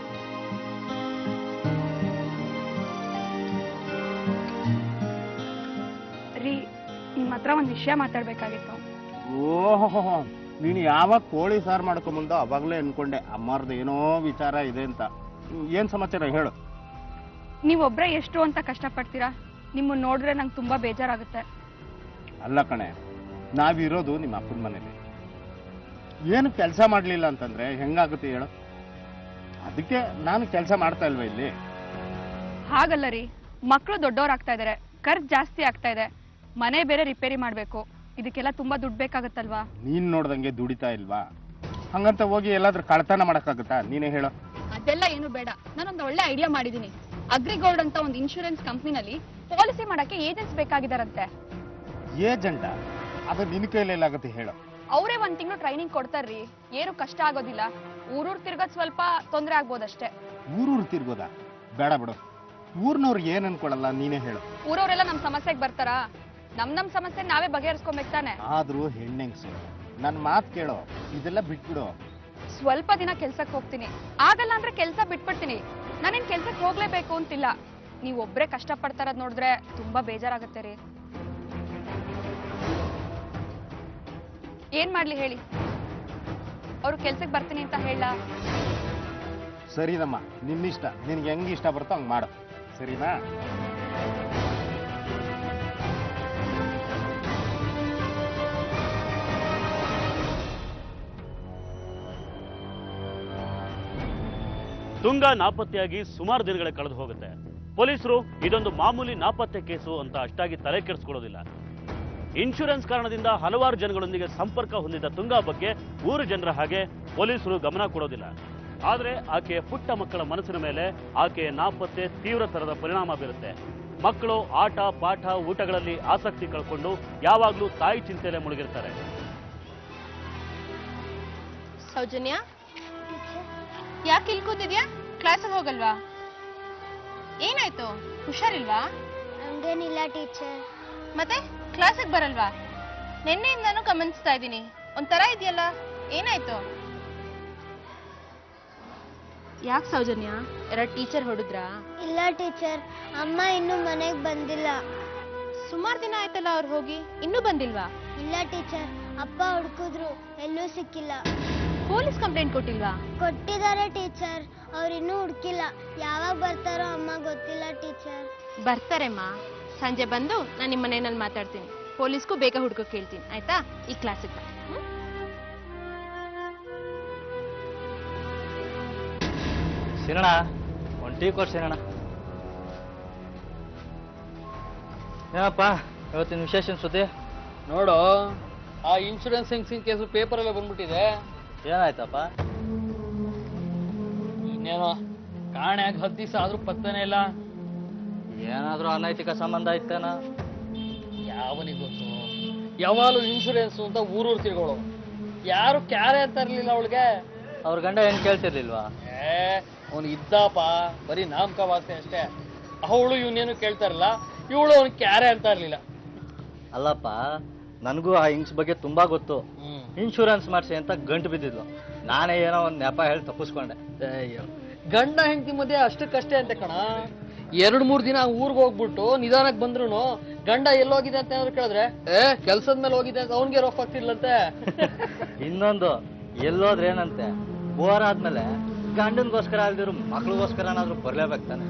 ರೀ, ನಿಮ್ಮ ಹತ್ರ ಒಂದ್ ವಿಷಯ ಮಾತಾಡ್ಬೇಕಾಗಿತ್ತು. ಓಹೋ, ನೀನು ಯಾವಾಗ ಕೋಳಿ ಸಾರು ಮಾಡ್ಕೊಂಬಂದೋ ಅವಾಗಲೇ ಅನ್ಕೊಂಡೆ ಅಮ್ಮಾರ್ದು ಏನೋ ವಿಚಾರ ಇದೆ ಅಂತ. ಏನ್ ಸಮಾಚಾರ ಹೇಳು. ನೀವೊಬ್ರೆ ಎಷ್ಟು ಅಂತ ಕಷ್ಟಪಡ್ತೀರಾ? ನಿಮ್ಮನ್ನ ನೋಡಿದ್ರೆ ನಂಗೆ ತುಂಬಾ ಬೇಜಾರಾಗುತ್ತೆ. ಅಲ್ಲ ಕಣೆ, ನಾವಿರೋದು ನಿಮ್ಮ ಅಪ್ಪನ ಮನೇಲಿ. ಏನು ಕೆಲಸ ಮಾಡ್ಲಿಲ್ಲ ಅಂತಂದ್ರೆ ಹೆಂಗಾಗುತ್ತೆ ಹೇಳು? ಅದಕ್ಕೆ ನಾನು ಕೆಲಸ ಮಾಡ್ತಾ ಇಲ್ವಾ ಇಲ್ಲಿ? ಹಾಗಲ್ಲ ರೀ, ಮಕ್ಕಳು ದೊಡ್ಡವರಾಗ್ತಾ ಇದಾರೆ, ಖರ್ಚು ಜಾಸ್ತಿ ಆಗ್ತಾ ಇದೆ, ಮನೆ ಬೇರೆ ರಿಪೇರಿ ಮಾಡ್ಬೇಕು, ಇದಕ್ಕೆಲ್ಲ ತುಂಬಾ ದುಡ್ಡು ಬೇಕಾಗತ್ತಲ್ವಾ? ನೀನ್ ನೋಡ್ದಂಗೆ ದುಡಿತಾ ಇಲ್ವಾ? ಹಂಗಂತ ಹೋಗಿ ಎಲ್ಲಾದ್ರೂ ಕಳ್ತನ ಮಾಡಕ್ಕಾಗತ್ತಾ? ನೀನೇ ಹೇಳು. ಅದೆಲ್ಲ ಏನು ಬೇಡ. ನಾನೊಂದು ಒಳ್ಳೆ ಐಡಿಯಾ ಮಾಡಿದೀನಿ. ಅಗ್ರಿಗೋಲ್ಡ್ ಅಂತ ಒಂದು ಇನ್ಶೂರೆನ್ಸ್ ಕಂಪ್ನಿನಲ್ಲಿ ಪಾಲಿಸಿ ಮಾಡಕ್ಕೆ ಏಜೆಂಟ್ಸ್ ಬೇಕಾಗಿದಾರಂತೆ. ಏಜೆಂಟ? ಅದು ನಿನ್ನ ಕೈಲೇಲಾಗುತ್ತೆ ಹೇಳು. ಅವರೇ 1 ತಿಂಗಳು ಟ್ರೈನಿಂಗ್ ಕೊಡ್ತಾರ್ರಿ. ಏನು ಕಷ್ಟ ಆಗೋದಿಲ್ಲ. ಊರೂರ್ ತಿರ್ಗೋದ್ ಸ್ವಲ್ಪ ತೊಂದರೆ ಆಗ್ಬೋದಷ್ಟೇ. ಊರೂರು ತಿರ್ಗೋದಾ? ಬೇಡ ಬಿಡು. ಊರ್ನವ್ರು ಏನ್ ಅನ್ಕೊಳಲ್ಲ, ನೀನೇ ಹೇಳು. ಊರವರೆಲ್ಲ ನಮ್ ಸಮಸ್ಯೆಗೆ ಬರ್ತಾರಾ? ನಮ್ ಸಮಸ್ಯೆ ನಾವೇ ಬಗೆಹರಿಸ್ಕೊಬೇಕು ತಾನೆ. ಆದ್ರೂ ಹೆಣ್ಣೆಂಗ್ಸು, ನನ್ ಮಾತ್ ಕೇಳೋ, ಇದೆಲ್ಲ ಬಿಟ್ಬಿಡು. ಸ್ವಲ್ಪ ದಿನ ಕೆಲ್ಸಕ್ಕೆ ಹೋಗ್ತೀನಿ. ಆಗಲ್ಲ ಅಂದ್ರೆ ಕೆಲ್ಸ ಬಿಟ್ಬಿಡ್ತೀನಿ. ನಾನೇನ್ ಕೆಲ್ಸಕ್ಕೆ ಹೋಗ್ಲೇಬೇಕು ಅಂತಿಲ್ಲ. ನೀವ್ ಒಬ್ರೇ ಕಷ್ಟ ಪಡ್ತಾರದ್ ನೋಡಿದ್ರೆ ತುಂಬಾ ಬೇಜಾರಾಗತ್ತೆ ರೀ. ಏನ್ ಮಾಡ್ಲಿ ಹೇಳಿ? ಅವ್ರು ಕೆಲ್ಸಕ್ಕೆ ಬರ್ತೀನಿ ಅಂತ ಹೇಳ? ಸರಿನಮ್ಮ, ನಿನ್ನಿಷ್ಟ. ನಿನ್ಗೆ ಹೆಂಗ್ ಇಷ್ಟ ಬರುತ್ತೋ ಹಂಗ್ ಮಾಡು, ಸರಿನಾ? ತುಂಗಾ ನಾಪತ್ತೆಯಾಗಿ ಸುಮಾರು ದಿನಗಳೇ ಕಳೆದು ಹೋಗುತ್ತೆ. ಪೊಲೀಸರು ಇದೊಂದು ಮಾಮೂಲಿ ನಾಪತ್ತೆ ಕೇಸು ಅಂತ ಅಷ್ಟಾಗಿ ತಲೆ ಕೆಡಿಸ್ಕೊಳ್ಳೋದಿಲ್ಲ. ಇನ್ಶೂರೆನ್ಸ್ ಕಾರಣದಿಂದ ಹಲವಾರು ಜನಗಳೊಂದಿಗೆ ಸಂಪರ್ಕ ಹೊಂದಿದ್ದ ತುಂಗಾ ಬಗ್ಗೆ ಊರು ಜನರ ಹಾಗೆ ಪೊಲೀಸರು ಗಮನ ಕೊಡೋದಿಲ್ಲ. ಆದರೆ ಆಕೆಯ ಪುಟ್ಟ ಮಕ್ಕಳ ಮನಸ್ಸಿನ ಮೇಲೆ ಆಕೆಯ ನಾಪತ್ತೆ ತೀವ್ರ ತರದ ಪರಿಣಾಮ ಬೀರುತ್ತೆ. ಮಕ್ಕಳು ಆಟ ಪಾಠ ಊಟಗಳಲ್ಲಿ ಆಸಕ್ತಿ ಕಳ್ಕೊಂಡು ಯಾವಾಗ್ಲೂ ತಾಯಿ ಚಿಂತೆಯಲ್ಲೇ ಮುಳುಗಿರ್ತಾರೆ. ಸೌಜನ್ಯ, ಯಾಕೆ ಇಲ್ಲಿ ಕೂತಿದ್ಯಾ? ಕ್ಲಾಸಿಗೆ ಹೋಗಲ್ವಾ? ಏನಾಯ್ತು? ಹುಷಾರಿಲ್ವಾ? ಹಂಗೇನಿಲ್ಲ ಟೀಚರ್. ಮತ್ತೆ ಕ್ಲಾಸಿಗೆ ಬರಲ್ವಾ? ನಿನ್ನೆಯಿಂದಾನು ಗಮನಿಸ್ತಾ ಇದ್ದೀನಿ, ಒಂಥರ ಇದೆಯಲ್ಲ, ಏನಾಯ್ತು? ಯಾಕೆ ಸೌಜನ್ಯ, 2 ಟೀಚರ್ ಹೊಡೆದ್ರಾ? ಇಲ್ಲ ಟೀಚರ್, ಅಮ್ಮ ಇನ್ನೂ ಮನೆಗೆ ಬಂದಿಲ್ಲ. ಸುಮಾರು ದಿನ ಆಯ್ತಲ್ಲ ಅವ್ರು ಹೋಗಿ, ಇನ್ನೂ ಬಂದಿಲ್ವಾ? ಇಲ್ಲ ಟೀಚರ್, ಅಪ್ಪ ಹುಡುಕಿದ್ರು, ಎಲ್ಲೂ ಸಿಕ್ಕಿಲ್ಲ. ಪೊಲೀಸ್ ಕಂಪ್ಲೇಂಟ್ ಕೊಟ್ಟಿಲ್ವಾ? ಕೊಟ್ಟಿದ್ದಾರೆ ಟೀಚರ್, ಅವ್ರಿನ್ನೂ ಹುಡುಕಿಲ್ಲ. ಯಾವಾಗ ಬರ್ತಾರೋ ಅಮ್ಮ ಗೊತ್ತಿಲ್ಲ ಟೀಚರ್. ಬರ್ತಾರೆಮ್ಮ. ಸಂಜೆ ಬಂದು ನಾನು ನಿಮ್ಮ ಮನೆಯಲ್ಲಿ ಮಾತಾಡ್ತೀನಿ. ಪೊಲೀಸ್ಗೂ ಬೇಗ ಹುಡ್ಕೋಕ್ ಕೇಳ್ತೀನಿ, ಆಯ್ತಾ? ಈ ಕ್ಲಾಸಿಗೆ ಸಿರಣ, ಒಂದು ಟೀ ಕೊಡ್ ಸಿರಣ. ಏನಪ್ಪ ಇವತ್ತಿನ ವಿಶೇಷ ಸುದ್ದಿ? ನೋಡು, ಆ ಇನ್ಶೂರೆನ್ಸ್ ಹೆಂಗ್ಸಿನ ಕೇಸು ಪೇಪರಲ್ಲೇ ಬಂದ್ಬಿಟ್ಟಿದೆ. ಏನಾಯ್ತಪ್ಪ? ಇನ್ನೇನೋ ಕಾಣೆಯಾಗಿ 10 ದಿವಸ ಆದ್ರೂ ಪತ್ತನೇ ಇಲ್ಲ. ಏನಾದ್ರೂ ಅನೈತಿಕ ಸಂಬಂಧ ಇತ್ತೇನ? ಯಾವನಿಗೆ ಗೊತ್ತು? ಯಾವಾಗಲೂ ಇನ್ಶೂರೆನ್ಸ್ ಅಂತ ಊರೂರು ತಿರ್ಗೋಳು. ಯಾರು ಕ್ಯಾರೆ ಅಂತ ಇರ್ಲಿಲ್ಲ ಅವಳಿಗೆ. ಅವ್ರ ಗಂಡ ಏನ್ ಕೇಳ್ತಿರ್ಲಿಲ್ವಾ? ಅವನು ಇದ್ದಪ್ಪ, ಬರೀ ನಾಮಕ ವಾಸನೆ ಅಷ್ಟೇ. ಅವಳು ಇವನೇನು ಕೇಳ್ತಾರಲ್ಲ, ಇವಳು ಅವ್ನು ಕ್ಯಾರೆ ಅಂತ ಇರ್ಲಿಲ್ಲ. ಅಲ್ಲಪ್ಪ ನನಗೂ ಆ ಹಿಂಗ್ಸ್ ಬಗ್ಗೆ ತುಂಬಾ ಗೊತ್ತು. ಇನ್ಶೂರೆನ್ಸ್ ಮಾಡಿಸಿ ಅಂತ ಗಂಟು ಬಿದ್ದಿದ್ಲು. ನಾನೇ ಏನೋ ಒಂದು ನೆಪ ಹೇಳಿ ತಪ್ಪಿಸ್ಕೊಂಡೆ. ಅಯ್ಯೋ, ಗಂಡ ಹೆಂಡತಿ ಮಧ್ಯೆ ಅಷ್ಟಕ್ಕಷ್ಟೇ ಅಂತೆ ಕಣ. 2-3 ದಿನ ಊರ್ಗ್ ಹೋಗ್ಬಿಟ್ಟು ನಿಧಾನಕ್ಕೆ ಬಂದ್ರು ಗಂಡ ಎಲ್ಲೋಗಿದೆ ಅಂತ ಏನಾದ್ರು ಕೇಳಿದ್ರೆ ಕೆಲ್ಸದ ಮೇಲೆ ಹೋಗಿದೆ ಅಂತ ಅವನ್ಗೆ ರೋಫ್ ಆಗ್ತಿರ್ಲಂತೆ. ಇನ್ನೊಂದು ಎಲ್ಲೋದ್ರೇನಂತೆ ಬೋರ್ ಆದ್ಮೇಲೆ ಗಂಡನ್ಗೋಸ್ಕರ ಅಲ್ದಿರು ಮಕ್ಳಿಗೋಸ್ಕರ ಏನಾದ್ರು ಬರ್ಲೇಬೇಕು ತಾನೆ.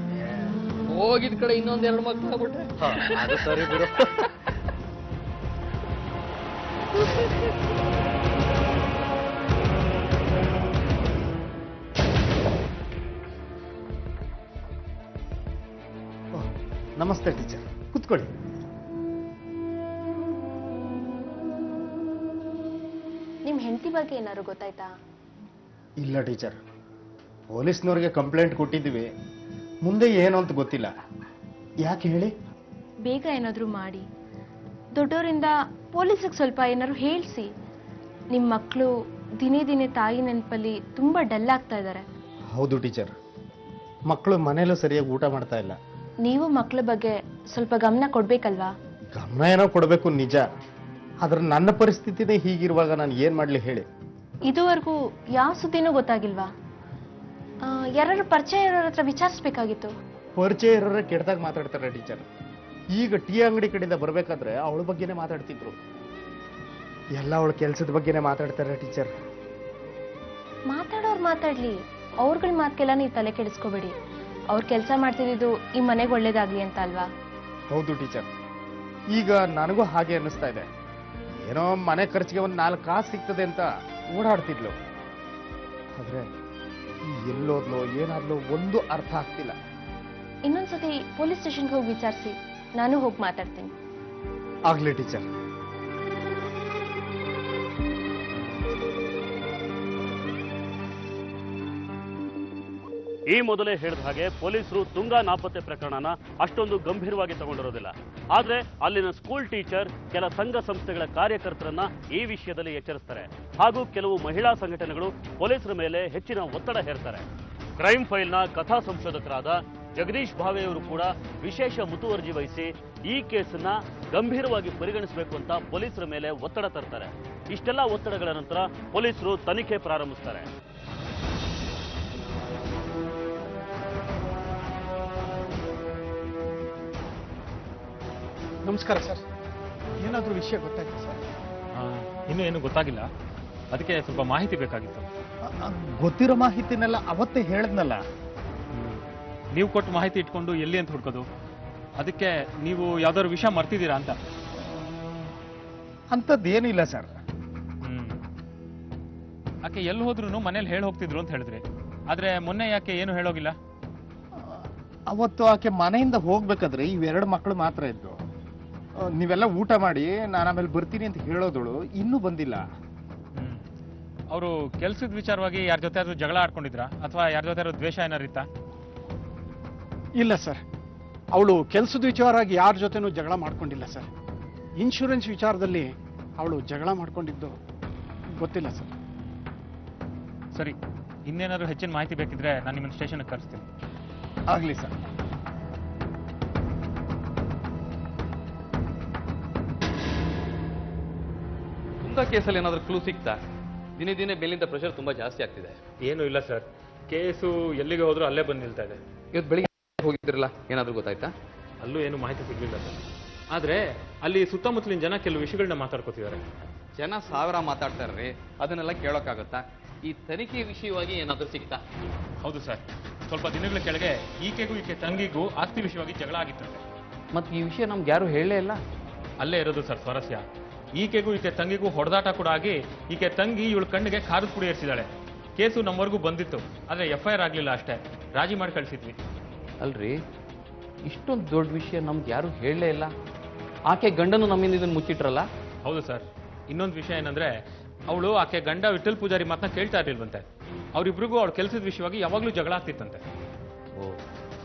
ಹೋಗಿದ್ ಕಡೆ ಇನ್ನೊಂದ್ 2 ಮಕ್ಳು ಆಗ್ಬಿಟ್ರೆ ಅದು ಸರಿ ಬಿಡು. ನಮಸ್ತೆ ಟೀಚರ್, ಕೂತ್ಕೊಳ್ಳಿ. ನಿಮ್ ಹೆಂಡತಿ ಬಗ್ಗೆ ಏನಾದ್ರು ಗೊತ್ತಾಯ್ತಾ? ಇಲ್ಲ ಟೀಚರ್, ಪೊಲೀಸ್ನವ್ರಿಗೆ ಕಂಪ್ಲೇಂಟ್ ಕೊಟ್ಟಿದ್ದೀವಿ, ಮುಂದೆ ಏನು ಅಂತ ಗೊತ್ತಿಲ್ಲ. ಯಾಕೆ ಹೇಳಿ? ಬೇಗ ಏನಾದ್ರು ಮಾಡಿ, ದೊಡ್ಡವರಿಂದ ಪೊಲೀಸಿಗೆ ಸ್ವಲ್ಪ ಏನಾದ್ರು ಹೇಳ್ಸಿ. ನಿಮ್ ಮಕ್ಕಳು ದಿನೇ ದಿನೇ ತಾಯಿ ನೆನಪಲ್ಲಿ ತುಂಬಾ ಡಲ್ ಆಗ್ತಾ ಇದ್ದಾರೆ. ಹೌದು ಟೀಚರ್, ಮಕ್ಕಳು ಮನೇಲೂ ಸರಿಯಾಗಿ ಊಟ ಮಾಡ್ತಾ ಇಲ್ಲ. ನೀವು ಮಕ್ಕಳ ಬಗ್ಗೆ ಸ್ವಲ್ಪ ಗಮನ ಕೊಡ್ಬೇಕಲ್ವಾ? ಗಮನ ಏನೋ ಕೊಡಬೇಕು ನಿಜ, ಆದ್ರೆ ನನ್ನ ಪರಿಸ್ಥಿತಿನೇ ಹೀಗಿರುವಾಗ ನಾನು ಏನ್ ಮಾಡ್ಲಿ ಹೇಳಿ? ಇದುವರೆಗೂ ಯಾವ ಸುದ್ದಿನೂ ಗೊತ್ತಾಗಿಲ್ವಾ? ಯಾರು ಪರಿಚಯ ಇರೋರ ಹತ್ರ ವಿಚಾರಿಸ್ಬೇಕಾಗಿತ್ತು. ಪರಿಚಯ ಇರೋರ ಕೆಟ್ಟದಾಗ ಮಾತಾಡ್ತಾರೆ ಟೀಚರ್. ಈಗ ಟೀ ಅಂಗಡಿ ಕಡೆಯಿಂದ ಬರ್ಬೇಕಾದ್ರೆ ಅವಳ ಬಗ್ಗೆನೇ ಮಾತಾಡ್ತಿದ್ರು. ಎಲ್ಲ ಅವಳ ಕೆಲ್ಸದ ಬಗ್ಗೆನೇ ಮಾತಾಡ್ತಾರೆ ಟೀಚರ್. ಮಾತಾಡೋರು ಮಾತಾಡ್ಲಿ, ಅವ್ರಗಳ ಮಾತ್ಗೆಲ್ಲ ನೀವು ತಲೆ ಕೆಡಿಸ್ಕೋಬೇಡಿ. ಅವ್ರ ಕೆಲಸ ಮಾಡ್ತಿದ್ದು ಈ ಮನೆಗೆ ಒಳ್ಳೇದಾಗ್ಲಿ ಅಂತ ಅಲ್ವಾ? ಹೌದು ಟೀಚರ್, ಈಗ ನನಗೂ ಹಾಗೆ ಅನ್ನಿಸ್ತಾ ಇದೆ. ಏನೋ ಮನೆ ಖರ್ಚಿಗೆ ಒಂದು 4 ಕಾಸು ಸಿಗ್ತದೆ ಅಂತ ಓಡಾಡ್ತಿದ್ಲು. ಆದ್ರೆ ಎಲ್ಲೋದ್ಲೋ ಏನಾದ್ಲೋ ಒಂದು ಅರ್ಥ ಆಗ್ತಿಲ್ಲ. ಇನ್ನೊಂದ್ಸತಿ ಪೊಲೀಸ್ ಸ್ಟೇಷನ್ಗೆ ಹೋಗಿ ವಿಚಾರಿಸಿ, ನಾನು ಹೋಗಿ ಮಾತಾಡ್ತೀನಿ. ಆಗ್ಲಿ ಟೀಚರ್. ಈ ಮೊದಲೇ ಹೇಳಿದ ಹಾಗೆ ಪೊಲೀಸರು ತುಂಗಾ ನಾಪತ್ತೆ ಪ್ರಕರಣನ ಅಷ್ಟೊಂದು ಗಂಭೀರವಾಗಿ ತಗೊಂಡಿರೋದಿಲ್ಲ. ಆದ್ರೆ ಅಲ್ಲಿನ ಸ್ಕೂಲ್ ಟೀಚರ್ ಕೆಲ ಸಂಘ ಸಂಸ್ಥೆಗಳ ಕಾರ್ಯಕರ್ತರನ್ನ ಈ ವಿಷಯದಲ್ಲಿ ಎಚ್ಚರಿಸ್ತಾರೆ. ಹಾಗೂ ಕೆಲವು ಮಹಿಳಾ ಸಂಘಟನೆಗಳು ಪೊಲೀಸರ ಮೇಲೆ ಹೆಚ್ಚಿನ ಒತ್ತಡ ಹೇರ್ತಾರೆ. ಕ್ರೈಮ್ ಫೈಲ್ನ ಕಥಾ ಸಂಶೋಧಕರಾದ ಜಗದೀಶ್ ಭಾವೆಯವರು ಕೂಡ ವಿಶೇಷ ಮುತುವರ್ಜಿ ವಹಿಸಿ ಈ ಕೇಸನ್ನ ಗಂಭೀರವಾಗಿ ಪರಿಗಣಿಸಬೇಕು ಅಂತ ಪೊಲೀಸರ ಮೇಲೆ ಒತ್ತಡ ತರ್ತಾರೆ. ಇಷ್ಟೆಲ್ಲ ಒತ್ತಡಗಳ ನಂತರ ಪೊಲೀಸರು ತನಿಖೆ ಪ್ರಾರಂಭಿಸ್ತಾರೆ. ನಮಸ್ಕಾರ ಸರ್. ಏನಾದರೂ ವಿಷಯ ಗೊತ್ತಾಗಿದೆ ಸರ್? ಇನ್ನೂ ಏನು ಗೊತ್ತಾಗಿಲ್ಲ, ಅದಕ್ಕೆ ಸ್ವಲ್ಪ ಮಾಹಿತಿ ಬೇಕಾಗಿತ್ತು. ಗೊತ್ತಿರೋ ಮಾಹಿತಿನೆಲ್ಲ ಅವತ್ತೇ ಹೇಳಿದ್ನಲ್ಲ. ನೀವು ಕೊಟ್ಟು ಮಾಹಿತಿ ಇಟ್ಕೊಂಡು ಎಲ್ಲಿ ಅಂತ ಹುಡ್ಕೋದು? ಅದಕ್ಕೆ ನೀವು ಯಾವ್ದಾದ್ರು ವಿಷಯ ಮರ್ತಿದ್ದೀರಾ ಅಂತ. ಅಂಥದ್ದೇನಿಲ್ಲ ಸರ್. ಆಕೆ ಎಲ್ಲಿ ಹೋದ್ರು ಮನೇಲಿ ಹೇಳಿ ಹೋಗ್ತಿದ್ರು ಅಂತ ಹೇಳಿದ್ರಿ, ಆದ್ರೆ ಮೊನ್ನೆ ಯಾಕೆ ಏನು ಹೇಳೋಗಿಲ್ಲ? ಅವತ್ತು ಆಕೆ ಮನೆಯಿಂದ ಹೋಗ್ಬೇಕಾದ್ರೆ ಇವೆರಡು ಮಕ್ಕಳು ಮಾತ್ರ ಇದ್ದು. ನೀವೆಲ್ಲ ಊಟ ಮಾಡಿ ನಾನು ಆಮೇಲೆ ಬರ್ತೀನಿ ಅಂತ ಹೇಳೋದಳು, ಇನ್ನೂ ಬಂದಿಲ್ಲ. ಅವರು ಕೆಲ್ಸದ ವಿಚಾರವಾಗಿ ಯಾರ ಜೊತೆ ಆದ್ರೂ ಜಗಳ ಆಡ್ಕೊಂಡಿದ್ರಾ ಅಥವಾ ಯಾರ ಜೊತೆ ಆದ್ರೂ ದ್ವೇಷ ಏನಾರು ಇತ್ತಾ? ಇಲ್ಲ ಸರ್, ಅವಳು ಕೆಲಸದ ವಿಚಾರವಾಗಿ ಯಾರ ಜೊತೆನೂ ಜಗಳ ಮಾಡ್ಕೊಂಡಿಲ್ಲ ಸರ್. ಇನ್ಶೂರೆನ್ಸ್ ವಿಚಾರದಲ್ಲಿ ಅವಳು ಜಗಳ ಮಾಡ್ಕೊಂಡಿದ್ದು ಗೊತ್ತಿಲ್ಲ ಸರ್. ಸರಿ, ಇನ್ನೇನಾದ್ರು ಹೆಚ್ಚಿನ ಮಾಹಿತಿ ಬೇಕಿದ್ರೆ ನಾನು ನಿಮ್ಮನ್ನು ಸ್ಟೇಷನ್ಗೆ ಕರೆಸ್ತೀನಿ. ಆಗ್ಲಿ ಸರ್. ತುಂಗಾ ಕೇಸಲ್ಲಿ ಏನಾದರೂ ಕ್ಲೂ ಸಿಗ್ತಾ? ದಿನೇ ದಿನೇ ಮೇಲಿಂದ ಪ್ರೆಷರ್ ತುಂಬಾ ಜಾಸ್ತಿ ಆಗ್ತಿದೆ. ಏನೂ ಇಲ್ಲ ಸರ್, ಕೇಸು ಎಲ್ಲಿಗೆ ಹೋದ್ರೂ ಅಲ್ಲೇ ಬಂದು ನಿಲ್ತಾ ಇದೆ. ಇವತ್ತು ಬೆಳಿಗ್ಗೆ ಹೋಗಿದ್ದಿರಲ್ಲ, ಏನಾದರೂ ಗೊತ್ತಾಯ್ತಾ? ಅಲ್ಲೂ ಏನು ಮಾಹಿತಿ ಸಿಗ್ಲಿಲ್ಲ ಸರ್. ಆದ್ರೆ ಅಲ್ಲಿ ಸುತ್ತಮುತ್ತಲಿನ ಜನ ಕೆಲವು ವಿಷಯಗಳನ್ನ ಮಾತಾಡ್ಕೋತಿದ್ದಾರೆ. ಜನ ಸಾವಿರ ಮಾತಾಡ್ತಾರ್ರಿ, ಅದನ್ನೆಲ್ಲ ಕೇಳೋಕ್ಕಾಗತ್ತಾ? ಈ ತನಿಖೆ ವಿಷಯವಾಗಿ ಏನಾದರೂ ಸಿಗ್ತಾ? ಹೌದು ಸರ್, ಸ್ವಲ್ಪ ದಿನಗಳ ಕೆಳಗೆ ಈಕೆಗೂ ಈಕೆ ತಂಗಿಗೂ ಆಸ್ತಿ ವಿಷಯವಾಗಿ ಜಗಳ ಆಗಿತ್ತಂತೆ. ಮತ್ತು ಈ ವಿಷಯ ನಮ್ಗೆ ಯಾರು ಹೇಳಲೇ ಇಲ್ಲ. ಅಲ್ಲೇ ಇರೋದು ಸರ್ ಸ್ವಾರಸ್ಯ. ಈಕೆಗೂ ಈಕೆ ತಂಗಿಗೂ ಹೊಡೆದಾಟ ಕೂಡ ಆಗಿ ಈಕೆ ತಂಗಿ ಇವಳ ಕಣ್ಣಿಗೆ ಖಾರದ ಪುಡಿ ಏರಿಸಿದಾಳೆ. ಕೇಸು ನಮ್ಮವರೆಗೂ ಬಂದಿತ್ತು, ಆದರೆ FIR ಆಗಲಿಲ್ಲ ಅಷ್ಟೇ. ರಾಜಿ ಮಾಡಿ ಕಳಿಸಿದ್ವಿ. ಅಲ್ರಿ, ಇಷ್ಟೊಂದು ದೊಡ್ಡ ವಿಷಯ ನಮ್ಗೆ ಯಾರು ಹೇಳಲೇ ಇಲ್ಲ. ಆಕೆ ಗಂಡನು ನಮ್ಮಿಂದ ಇದನ್ನು ಮುಚ್ಚಿಟ್ರಲ್ಲ? ಹೌದು ಸರ್, ಇನ್ನೊಂದು ವಿಷಯ ಏನಂದ್ರೆ ಅವಳು ಆಕೆ ಗಂಡ ವಿಠಲ್ ಪೂಜಾರಿ ಮಾತನ್ನ ಕೇಳ್ತಾ ಇರಲಿಲ್ವಂತೆ. ಅವರಿಬ್ರಿಗೂ ಅವಳ ಕೆಲಸದ ವಿಷಯವಾಗಿ ಯಾವಾಗಲೂ ಜಗಳ ಆಗ್ತಿತ್ತಂತೆ. ಓ,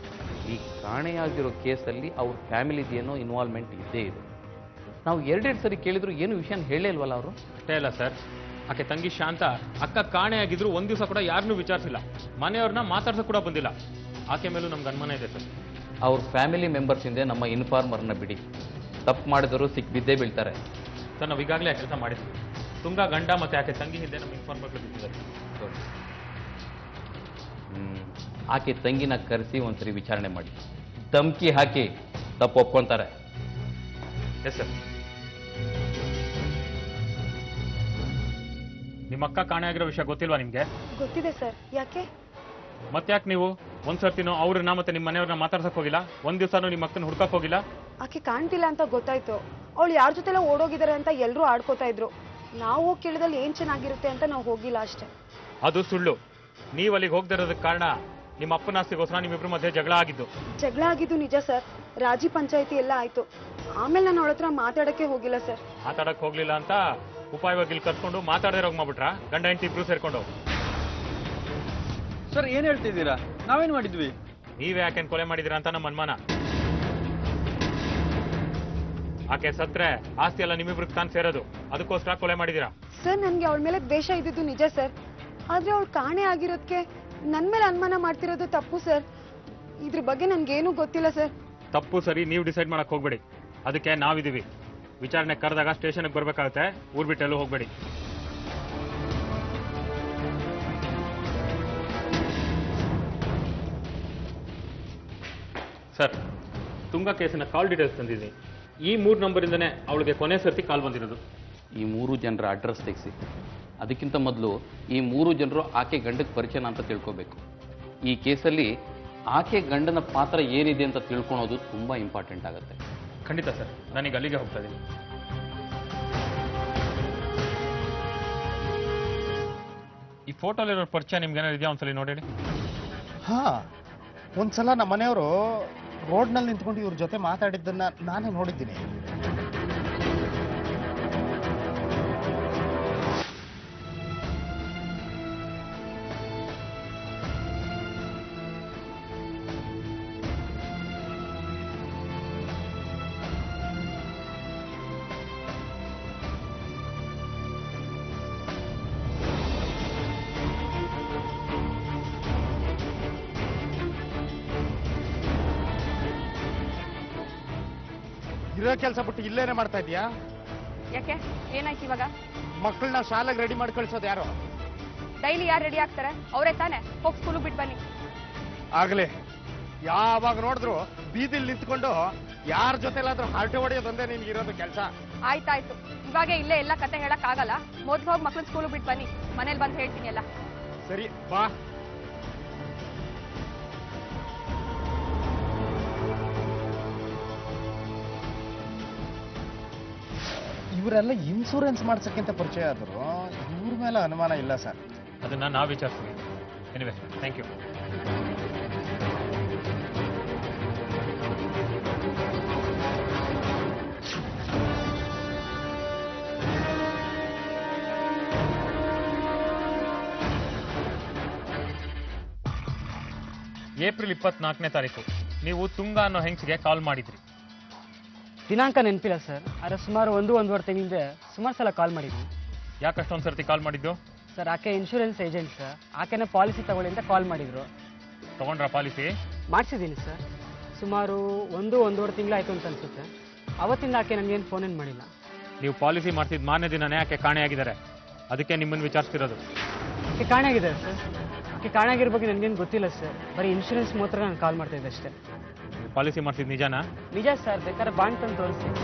ಈ ಕಾಣೆಯಾಗಿರೋ ಕೇಸಲ್ಲಿ ಅವ್ರ ಫ್ಯಾಮಿಲಿದೇನೋ ಇನ್ವಾಲ್ವ್ಮೆಂಟ್ ಇದ್ದೇ ಇದೆ. ನಾವು 2 ಸರಿ ಕೇಳಿದ್ರು ಏನು ವಿಷಯನ ಹೇಳೇ ಇಲ್ವಲ್ಲ ಅವರು? ಅಷ್ಟೇ ಅಲ್ಲ ಸರ್, ಆಕೆ ತಂಗಿ ಶಾಂತ ಅಕ್ಕ ಕಾಣೆಯಾಗಿದ್ರು ಒಂದ್ ದಿವಸ ಕೂಡ ಯಾರನ್ನೂ ವಿಚಾರಿಸಿಲ್ಲ, ಮನೆಯವ್ರನ್ನ ಮಾತಾಡ್ಸಕ್ ಕೂಡ ಬಂದಿಲ್ಲ. ಆಕೆ ಮೇಲೂ ನಮ್ಗೆ ಅನುಮಾನ ಇದೆ ಸರ್. ಅವ್ರ ಫ್ಯಾಮಿಲಿ ಮೆಂಬರ್ಸ್ ಹಿಂದೆ ನಮ್ಮ ಇನ್ಫಾರ್ಮರ್ನ ಬಿಡಿ. ತಪ್ಪು ಮಾಡಿದವರು ಬಿದ್ದೇ ಬೀಳ್ತಾರೆ. ಸರ್ ನಾವು ಈಗಾಗಲೇ ಆ ಕೆಲಸ ಮಾಡಿದ್ವಿ. ತುಂಗಾ ಗಂಡ ಮತ್ತೆ ಆಕೆ ತಂಗಿ ಹಿಂದೆ ನಮ್ಮ ಇನ್ಫಾರ್ಮರ್ಗಳು ಬಿಟ್ಟಿದ್ದಾರೆ. ಆಕೆ ತಂಗಿನ ಕರೆಸಿ ಒಂದ್ಸರಿ ವಿಚಾರಣೆ ಮಾಡಿ, ಧಮ್ಕಿ ಹಾಕಿ ತಪ್ಪು ಒಪ್ಕೊಂತಾರೆ. Yes sir. ನಿಮ್ಮ ಅಕ್ಕ ಕಾಣೆ ಆಗಿರೋ ವಿಷಯ ಗೊತ್ತಿಲ್ವಾ ನಿಮ್ಗೆ? ಗೊತ್ತಿದೆ ಸರ್. ಯಾಕೆ? ಮತ್ತ್ಯಾಕೆ ನೀವು ಒಂದ್ಸರ್ತಿನೋ ಅವ್ರನ್ನ ಮತ್ತೆ ನಿಮ್ಮ ಮನೆಯವ್ರನ್ನ ಮಾತಾಡ್ಸಕ್ ಹೋಗಿಲ್ಲ? ಒಂದ್ ದಿವಸನೂ ನಿಮ್ಮ ಅಕ್ಕನ ಹುಡ್ಕಕ್ ಹೋಗಿಲ್ಲ? ಆಕೆ ಕಾಣ್ತಿಲ್ಲ ಅಂತ ಗೊತ್ತಾಯ್ತು. ಅವಳು ಯಾರ ಜೊತೆಲ್ಲ ಓಡೋಗಿದ್ದಾರೆ ಅಂತ ಎಲ್ಲರೂ ಆಡ್ಕೋತಾ ಇದ್ರು. ನಾವು ಹೋಗಿ ಕೇಳಿದಲ್ಲಿ ಏನ್ ಚೆನ್ನಾಗಿರುತ್ತೆ ಅಂತ ನಾವು ಹೋಗಿಲ್ಲ ಅಷ್ಟೇ. ಅದು ಸುಳ್ಳು. ನೀವು ಅಲ್ಲಿಗೆ ಹೋಗದಿರೋದಕ್ಕೆ ಕಾರಣ ನಿಮ್ಮ ಅಪ್ಪನ ಆಸ್ತಿಗೋಸ್ಕರ ನಿಮ್ಮಿಬ್ರು ಮಧ್ಯೆ ಜಗಳ ಆಗಿದ್ದು. ಜಗಳ ಆಗಿದ್ದು ನಿಜ ಸರ್. ರಾಜಿ ಪಂಚಾಯಿತಿ ಎಲ್ಲ ಆಯ್ತು. ಆಮೇಲೆ ನಾನು ಅವಳ ಹತ್ರ ಮಾತಾಡಕ್ಕೆ ಹೋಗಿಲ್ಲ ಸರ್. ಮಾತಾಡಕ್ ಹೋಗ್ಲಿಲ್ಲ ಅಂತ ಉಪಾಯವಾಗಿ ಇಲ್ಲಿ ಕರ್ಕೊಂಡು ಮಾತಾಡೋರೋಗ್ ಮಾಡ್ಬಿಟ್ರಾ ಗಂಡ ಹೆಂಡತಿ ಇಬ್ರು ಸೇರ್ಕೊಂಡು? ಸರ್ ಏನ್ ಹೇಳ್ತಿದ್ದೀರಾ? ನಾವೇನ್ ಮಾಡಿದ್ವಿ? ನೀವೇ ಆಕೆನ್ ಕೊಲೆ ಮಾಡಿದಿರಾ ಅಂತ ನಮ್ಮ ಅನುಮಾನ. ಆಕೆ ಸತ್ರೆ ಆಸ್ತಿ ಎಲ್ಲ ನಿಮ್ಮಿಬ್ರಿಗೆ ತಾನು ಸೇರೋದು, ಅದಕ್ಕೋಸ್ಕರ ಕೊಲೆ ಮಾಡಿದಿರಾ? ಸರ್ ನನ್ಗೆ ಅವಳ ಮೇಲೆ ದ್ವೇಷ ಇದ್ದಿದ್ದು ನಿಜ ಸರ್. ಆದ್ರೆ ಅವಳು ಕಾಣೆ ಆಗಿರೋದಕ್ಕೆ ನನ್ ಮೇಲೆ ಅನುಮಾನ ಮಾಡ್ತಿರೋದು ತಪ್ಪು ಸರ್. ಇದ್ರ ಬಗ್ಗೆ ನನ್ಗೇನು ಗೊತ್ತಿಲ್ಲ ಸರ್. ತಪ್ಪು ಸರಿ ನೀವು ಡಿಸೈಡ್ ಮಾಡಕ್ ಹೋಗ್ಬೇಡಿ. ಅದಕ್ಕೆ ನಾವಿದೀವಿ. ವಿಚಾರಣೆ ಕರೆದಾಗ ಸ್ಟೇಷನ್ಗೆ ಬರ್ಬೇಕಾಗುತ್ತೆ. ಊರ್ ಬಿಟ್ಟೆಲ್ಲೂ ಹೋಗ್ಬೇಡಿ. ಸರ್, ತುಂಗಾ ಕೇಸಿನ ಕಾಲ್ ಡೀಟೇಲ್ಸ್ ತಂದಿದ್ದೀನಿ. ಈ 3 ನಂಬರಿಂದನೇ ಅವಳಿಗೆ ಕೊನೆ ಸರ್ತಿ ಕಾಲ್ ಬಂದಿರೋದು. ಈ 3 ಜನರ ಅಡ್ರೆಸ್ ತೆಗೆಸಿ. ಅದಕ್ಕಿಂತ ಮೊದಲು ಈ 3 ಜನರು ಆಕೆ ಗಂಡಕ್ಕೆ ಪರಿಚಯನ ಅಂತ ತಿಳ್ಕೋಬೇಕು. ಈ ಕೇಸಲ್ಲಿ ಆಕೆ ಗಂಡನ ಪಾತ್ರ ಏನಿದೆ ಅಂತ ತಿಳ್ಕೊಳೋದು ತುಂಬ ಇಂಪಾರ್ಟೆಂಟ್ ಆಗುತ್ತೆ. ಖಂಡಿತ ಸರ್, ನಾನೀಗ ಅಲ್ಲಿಗೆ ಹೋಗ್ತಾ ಇದ್ದೀನಿ. ಈ ಫೋಟೋಲಿರೋ ಪರಿಚಯ ನಿಮ್ಗೆ ಏನಾದ್ರು ಇದೆಯಾ? ಒಂದ್ಸಲಿ ನೋಡಿ. ಹಾ, ಒಂದ್ಸಲ ನಮ್ಮ ಮನೆಯವರು ರೋಡ್ನಲ್ಲಿ ನಿಂತ್ಕೊಂಡು ಇವ್ರ ಜೊತೆ ಮಾತಾಡಿದ್ದನ್ನ ನಾನೇ ನೋಡಿದ್ದೀನಿ. ಇರೋ ಕೆಲಸ ಬಿಟ್ಟು ಇಲ್ಲೇನೆ ಮಾಡ್ತಾ ಇದೀಯಾ? ಯಾಕೆ? ಏನಾಯ್ತು ಇವಾಗ? ಮಕ್ಕಳನ್ನ ಶಾಲೆಗೆ ರೆಡಿ ಮಾಡಿ ಕಳ್ಸೋದು ಯಾರು? ಡೈಲಿ ಯಾರು ರೆಡಿ ಆಗ್ತಾರೆ? ಅವರೇ ತಾನೆ. ಹೋಗಿ ಸ್ಕೂಲಿಗೆ ಬಿಟ್ಟು ಬನ್ನಿ. ಆಗ್ಲಿ, ಯಾವಾಗ ನೋಡಿದ್ರು ಬೀದಿಲ್ ನಿಂತ್ಕೊಂಡು ಯಾರ ಜೊತೆಲಾದ್ರೂ ಹರಟೆ ಹೊಡೆಯೋದೊಂದೇ ನಿನ್ಗೆ ಇರೋದು ಕೆಲಸ. ಆಯ್ತಾಯ್ತು, ಇವಾಗ ಇಲ್ಲೇ ಎಲ್ಲ ಕತೆ ಹೇಳಕ್ ಆಗಲ್ಲ. ಮೊದ್ಲು ಹೋಗಿ ಮಕ್ಳನ್ನ ಸ್ಕೂಲಿಗೆ ಬಿಟ್ಟು ಬನ್ನಿ. ಮನೇಲಿ ಬಂದು ಹೇಳ್ತೀನಿ ಎಲ್ಲ. ಸರಿ ಬಾ. ಇವರೆಲ್ಲ ಇನ್ಶೂರೆನ್ಸ್ ಮಾಡ್ಸಕ್ಕಿಂತ ಪರಿಚಯ ಆದ್ರು, ಇವ್ರ ಮೇಲೆ ಅನುಮಾನ ಇಲ್ಲ ಸರ್. ಅದನ್ನ ನಾವು ವಿಚಾರಿಸ್ತೀವಿ. Anyway, thank you. ಏಪ್ರಿಲ್ 24ನೇ ತಾರೀಕು ನೀವು ತುಂಗಾ ಅನ್ನೋ ಹೆಂಗ್ಸಿಗೆ ಕಾಲ್ ಮಾಡಿದ್ರಿ. ದಿನಾಂಕ ನೆನಪಿಲ್ಲ ಸರ್. ಆದರೆ ಸುಮಾರು 1-1.5 ತಿಂಗಳಿಂದ ಸುಮಾರು ಸಲ ಕಾಲ್ ಮಾಡಿದ್ವಿ. ಯಾಕಷ್ಟೊಂದು ಸರ್ತಿ ಕಾಲ್ ಮಾಡಿದ್ದು? ಸರ್, ಆಕೆ ಇನ್ಶೂರೆನ್ಸ್ ಏಜೆಂಟ್ ಸರ್. ಆಕೆನ ಪಾಲಿಸಿ ತಗೊಳ್ಳಿ ಅಂತ ಕಾಲ್ ಮಾಡಿದ್ರು. ತಗೊಂಡ್ರಾ ಪಾಲಿಸಿ? ಮಾಡಿಸಿದ್ದೀನಿ ಸರ್. ಸುಮಾರು 1-1.5 ತಿಂಗಳಾಯ್ತು ಅಂತ ಅನ್ಸುತ್ತೆ. ಅವತ್ತಿಂದ ಆಕೆ ನನಗೇನು ಫೋನೇನು ಮಾಡಿಲ್ಲ. ನೀವು ಪಾಲಿಸಿ ಮಾಡ್ತಿದ್ದ ಮಾರನೇ ದಿನನೇ ಆಕೆ ಕಾಣೆಯಾಗಿದ್ದಾರೆ. ಅದಕ್ಕೆ ನಿಮ್ಮನ್ನು ವಿಚಾರಿಸ್ತಿರೋದು. ಆಕೆ ಕಾಣೆಯಾಗಿದ್ದಾರೆ ಸರ್. ಆಕೆ ಕಾಣೆಯಾಗಿರೋ ಬಗ್ಗೆ ನನಗೇನು ಗೊತ್ತಿಲ್ಲ ಸರ್. ಬರೀ ಇನ್ಶೂರೆನ್ಸ್ ಮಾತ್ರ ನಾನು ಕಾಲ್ ಮಾಡ್ತಾ ಇದ್ದೆ ಅಷ್ಟೇ. ಪಾಲಿಸಿ ಮಾಡ್ತಿದ್ದು ನಿಜಾನಾ? ನಿಜ ಸರ್. ಬೇಕಾದ್ರೆ ಬಾಂಡ್ ತಂದು ತೋರಿಸ್ತೀನಿ.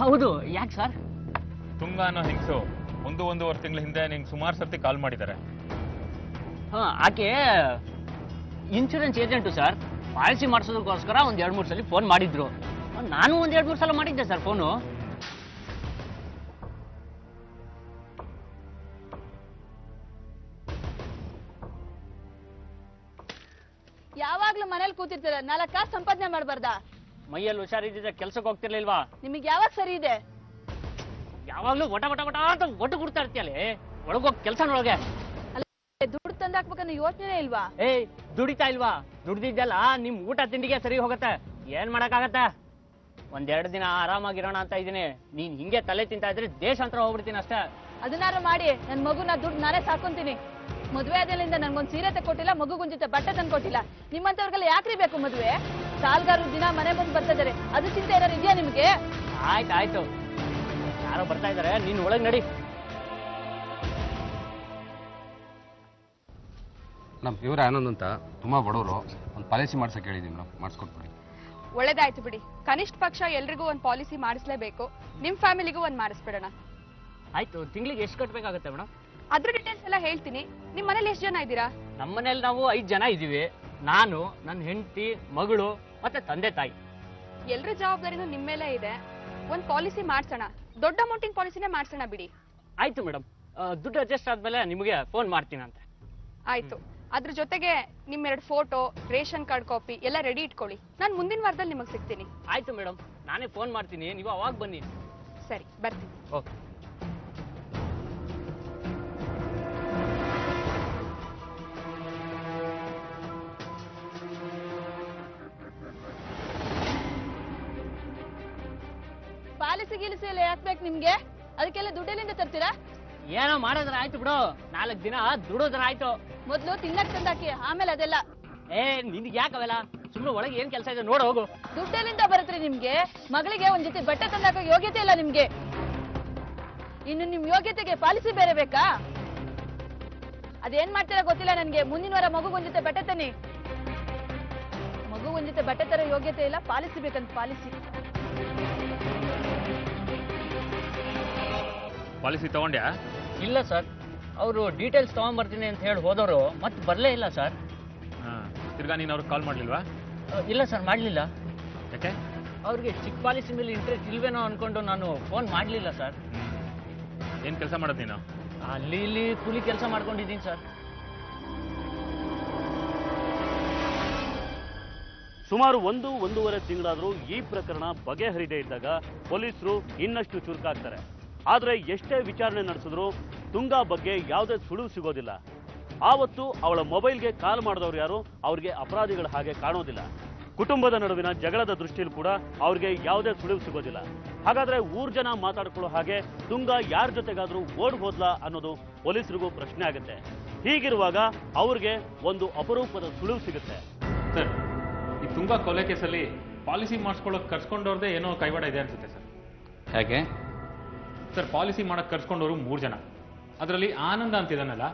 ಹೌದು. ಯಾಕೆ ಸರ್? ತುಂಗಾ ಅನ್ನೋ ಹೆಂಗಸು 1-1.5 ತಿಂಗಳ ಹಿಂದೆ ನಿಂಗೆ ಸುಮಾರು ಸರ್ತಿ ಕಾಲ್ ಮಾಡಿದ್ದಾರೆ. ಆಕೆ ಇನ್ಶೂರೆನ್ಸ್ ಏಜೆಂಟು ಸರ್. ಪಾಲಿಸಿ ಮಾಡಿಸೋದಕ್ಕೋಸ್ಕರ 1-2-3 ಸಲ ಫೋನ್ ಮಾಡಿದ್ರು. ನಾನು 1-2-3 ಸಲ ಮಾಡಿದ್ದೆ ಸರ್ ಫೋನು. ಯಾವಾಗ್ಲೂ ಮನೇಲಿ ಕೂತಿರ್ತೀರ, 4 ಕಾಸು ಸಂಪಾದನೆ ಮಾಡಬಾರ್ದಾ? ಮೈಯಲ್ಲಿ ಹುಷಾರಿದ್ದಿದ್ರೆ ಕೆಲ್ಸಕ್ಕೆ ಹೋಗ್ತಿರ್ಲಿಲ್ವಾ? ನಿಮಗೆ ಯಾವಾಗ ಸರಿ ಇದೆ? ಯಾವಾಗ್ಲೂ ವಟ ವಟ ವಟ ಅಂತ ಒಟ್ಟು ಕೊಡ್ತಾ ಇರ್ತೀಯಲ್ಲ. ಒಳಗೋಗಿ ಕೆಲಸ ಒಳಗೆ ದುಡ್ಡು ತಂದಾಕ್ಬೇಕನ್ನೋ ಯೋಚನೆ ಇಲ್ವಾ? ಏಯ್ ದುಡಿತಾ ಇಲ್ವಾ? ದುಡ್ದಿದ್ದಲ್ಲ ನಿಮ್ ಊಟ ತಿಂಡಿಗೆ ಸರಿ ಹೋಗತ್ತೆ. ಏನ್ ಮಾಡಕ್ಕಾಗತ್ತೆ? 1-2 ದಿನ ಆರಾಮಾಗಿರೋಣ ಅಂತ ಇದೀನಿ. ನೀನ್ ಹಿಂಗೆ ತಲೆ ತಿಂತಾ ಇದ್ರೆ ದೇಶಾಂತರ ಹೋಗ್ಬಿಡ್ತೀನಿ ಅಷ್ಟೇ. ಅದನ್ನಾರು ಮಾಡಿ ನನ್ ಮಗುನ ದುಡ್ಡು ನಾನೇ ಸಾಕೊಂತೀನಿ. ಮದ್ವೆ ಆದಲ್ಲಿಂದ ನನ್ಗೊಂದ್ ಸೀರೆ ತಕ್ಕೊಟ್ಟಿಲ್ಲ, ಮಗುಗೊಂದ್ ಜೊತೆ ಬಟ್ಟೆ ತಂದ್ಕೊಟ್ಟಿಲ್ಲ. ನಿಮ್ಮಂತವ್ರಿಗೆಲ್ಲ ಯಾಕ್ರಿ ಬೇಕು ಮದ್ವೆ? ಸಾಲ್ಗಾರರು ದಿನ ಮನೆ ಬಂದು ಬರ್ತಾ ಇದಾರೆ, ಅದು ಚಿಂತೆ ಏನಾರು ಇದೆಯಾ ನಿಮ್ಗೆ? ಆಯ್ತು ಯಾರೋ ಬರ್ತಾ ಇದಾರೆ, ನೀನ್ ಒಳಗ್ ನಡಿ. ನಮ್ಮ ಇವ್ರ ಆನಂದ್ ಅಂತ ತುಂಬಾ ಬಡವರು, ಒಂದು ಪಾಲಿಸಿ ಮಾಡ್ಸಕ್ಕೆ ಹೇಳಿದೀನಿ ಮೇಡಮ್, ಮಾಡಿಸ್ಕೊಟ್ಬಿಡಿ. ಒಳ್ಳೇದಾಯ್ತು ಬಿಡಿ. ಕನಿಷ್ಠ ಪಕ್ಷ ಎಲ್ರಿಗೂ ಒಂದ್ ಪಾಲಿಸಿ ಮಾಡಿಸ್ಲೇಬೇಕು. ನಿಮ್ ಫ್ಯಾಮಿಲಿಗೂ ಒಂದ್ ಮಾಡಿಸ್ಬಿಡೋಣ. ಆಯ್ತು, ತಿಂಗಳಿಗೆ ಎಷ್ಟು ಕಟ್ಬೇಕಾಗತ್ತೆ ಮೇಡಮ್? ಅದ್ರ ಡೀಟೇಲ್ಸ್ ಎಲ್ಲ ಹೇಳ್ತೀನಿ. ನಿಮ್ ಮನೇಲಿ ಎಷ್ಟು ಜನ ಇದ್ದೀರಾ? ನಮ್ಮ ಮನೇಲಿ ನಾವು 5 ಜನ ಇದೀವಿ. ನಾನು, ನನ್ನ ಹೆಂಡತಿ, ಮಗಳು ಮತ್ತೆ ತಂದೆ ತಾಯಿ. ಎಲ್ರ ಜವಾಬ್ದಾರಿನೂ ನಿಮ್ ಮೇಲೆ ಇದೆ. ಒಂದ್ ಪಾಲಿಸಿ ಮಾಡ್ಸೋಣ, ದೊಡ್ಡ ಅಮೌಂಟಿನ ಪಾಲಿಸಿನೇ ಮಾಡ್ಸೋಣ ಬಿಡಿ. ಆಯ್ತು ಮೇಡಮ್, ದುಡ್ಡು ಅಡ್ಜಸ್ಟ್ ಆದ್ಮೇಲೆ ನಿಮಗೆ ಫೋನ್ ಮಾಡ್ತೀನಂತೆ. ಆಯ್ತು. ಅದ್ರ ಜೊತೆಗೆ ನಿಮ್ 2 ಫೋಟೋ, ರೇಷನ್ ಕಾರ್ಡ್ ಕಾಪಿ ಎಲ್ಲ ರೆಡಿ ಇಟ್ಕೊಳ್ಳಿ. ನಾನು ಮುಂದಿನ ವಾರದಲ್ಲಿ ನಿಮಗೆ ಸಿಗ್ತೀನಿ. ಆಯ್ತು ಮೇಡಮ್, ನಾನೇ ಫೋನ್ ಮಾಡ್ತೀನಿ, ನೀವು ಅವಾಗ ಬನ್ನಿ. ಸರಿ, ಬರ್ತೀನಿ. ಓಕೆ. ಪಾಲಿಸಿ ಗಿಲಿಸಿ ಎಲ್ಲ ಯಾಕೆ ಬೇಕು ನಿಮ್ಗೆ? ಅದಕ್ಕೆಲ್ಲ ದುಡ್ಡೆಲ್ಲಿಂದ ತರ್ತೀರಾ? ಏನೋ ಮಾಡಿದ್ರೆ ಆಯ್ತು ಬಿಡು, 4 ದಿನ ದುಡಿದ್ರೆ ಆಯ್ತು. ಮೊದ್ಲು ತಿನ್ನಕ್ ತಂದಾಕಿ, ಆಮೇಲೆ ಅದೆಲ್ಲ. ನಿನ್ಗೆ ಯಾಕೆ ಅವೆಲ್ಲ? ಸುಮ್ಮನೆ ಒಳಗೆ ಏನ್ ಕೆಲಸ ಇದೆ ನೋಡ ಹೋಗು. ದುಡ್ಡೆಲ್ಲಿಂದ ಬರುತ್ತ್ರಿ ನಿಮ್ಗೆ? ಮಗಳಿಗೆ ಒಂದ್ ಜೊತೆ ಬಟ್ಟೆ ತಂದಾಕೋ ಯೋಗ್ಯತೆ ಇಲ್ಲ ನಿಮ್ಗೆ. ಇನ್ನು ನಿಮ್ ಯೋಗ್ಯತೆಗೆ ಪಾಲಿಸಿ ಬೇರೆ ಬೇಕಾ? ಅದೇನ್ ಮಾಡ್ತೀರಾ ಗೊತ್ತಿಲ್ಲ ನನ್ಗೆ. ಮುಂದಿನ ವಾರ ಮಗುಗೊಂದ್ ಜೊತೆ ಬಟ್ಟೆ ತನ್ನಿ. ಮಗುಗೊಂದ್ ಜೊತೆ ಬಟ್ಟೆ ತರ ಯೋಗ್ಯತೆ ಇಲ್ಲ, ಪಾಲಿಸಿ ಬೇಕಂತ ಪಾಲಿಸಿ. ಪಾಲಿಸಿ ತಗೊಂಡ್ಯಾ? ಇಲ್ಲ ಸರ್, ಅವರು ಡೀಟೇಲ್ಸ್ ತಗೊಂಡ್ಬರ್ತೀನಿ ಅಂತ ಹೇಳಿ ಹೋದವರು ಮತ್ತೆ ಬರಲೇ ಇಲ್ಲ ಸರ್. ತಿರ್ಗಾ ನೀನು ಅವ್ರಿಗೆ ಕಾಲ್ ಮಾಡ್ಲಿಲ್ವಾ? ಇಲ್ಲ ಸರ್, ಮಾಡಲಿಲ್ಲ. ಯಾಕೆ? ಅವ್ರಿಗೆ ಚಿಕ್ಕ ಪಾಲಿಸಿ ಮೇಲೆ ಇಂಟ್ರೆಸ್ಟ್ ಇಲ್ವೇನೋ ಅನ್ಕೊಂಡು ನಾನು ಫೋನ್ ಮಾಡಲಿಲ್ಲ ಸರ್. ಏನು ಕೆಲಸ ಮಾಡೋದು ನೀನು? ಅಲ್ಲಿ ಇಲ್ಲಿ ಕೂಲಿ ಕೆಲಸ ಮಾಡ್ಕೊಂಡಿದ್ದೀನಿ ಸರ್. ಸುಮಾರು 1-1.5 ತಿಂಗಳಾದರೂ ಈ ಪ್ರಕರಣ ಬಗೆಹರಿದೇ ಇದ್ದಾಗ ಪೊಲೀಸರು ಇನ್ನಷ್ಟು ಚುರುಕಾಗ್ತಾರೆ. ಆದರೆ ಎಷ್ಟೇ ವಿಚಾರಣೆ ನಡೆಸಿದ್ರು ತುಂಗಾ ಬಗ್ಗೆ ಯಾವುದೇ ಸುಳಿವು ಸಿಗೋದಿಲ್ಲ. ಆವತ್ತು ಅವಳ ಮೊಬೈಲ್ಗೆ ಕಾಲ್ ಮಾಡಿದವರು ಯಾರು ಅವ್ರಿಗೆ ಅಪರಾಧಿಗಳ ಹಾಗೆ ಕಾಣೋದಿಲ್ಲ. ಕುಟುಂಬದ ನಡುವಿನ ಜಗಳದ ದೃಷ್ಟಿಯಲ್ಲಿ ಕೂಡ ಅವ್ರಿಗೆ ಯಾವುದೇ ಸುಳಿವು ಸಿಗೋದಿಲ್ಲ. ಹಾಗಾದ್ರೆ ಊರ್ ಜನ ಮಾತಾಡ್ಕೊಳ್ಳೋ ಹಾಗೆ ತುಂಗಾ ಯಾರ ಜೊತೆಗಾದ್ರೂ ಓಡ್ ಹೋದ್ಲಾ ಅನ್ನೋದು ಪೊಲೀಸರಿಗೂ ಪ್ರಶ್ನೆ ಆಗುತ್ತೆ. ಹೀಗಿರುವಾಗ ಅವ್ರಿಗೆ ಒಂದು ಅಪರೂಪದ ಸುಳಿವು ಸಿಗುತ್ತೆ. ಸರ್, ಈ ತುಂಗಾ ಕೊಲೆ ಕೇಸಲ್ಲಿ ಪಾಲಿಸಿ ಮಾಡಿಸ್ಕೊಳ್ಳೋಕೆ ಕರ್ಸ್ಕೊಂಡವ್ರದ್ದೇ ಏನೋ ಕೈವಾಡ ಇದೆ ಅನ್ಸುತ್ತೆ ಸರ್. ಹೇಗೆ ಸರ್, ಪಾಲಿಸಿ ಮಾಡಕ್ಕೆ ಕರ್ಸ್ಕೊಂಡವರು 3 ಜನ. ಅದರಲ್ಲಿ ಆನಂದ ಅಂತಿದ್ದಾನಲ್ಲ,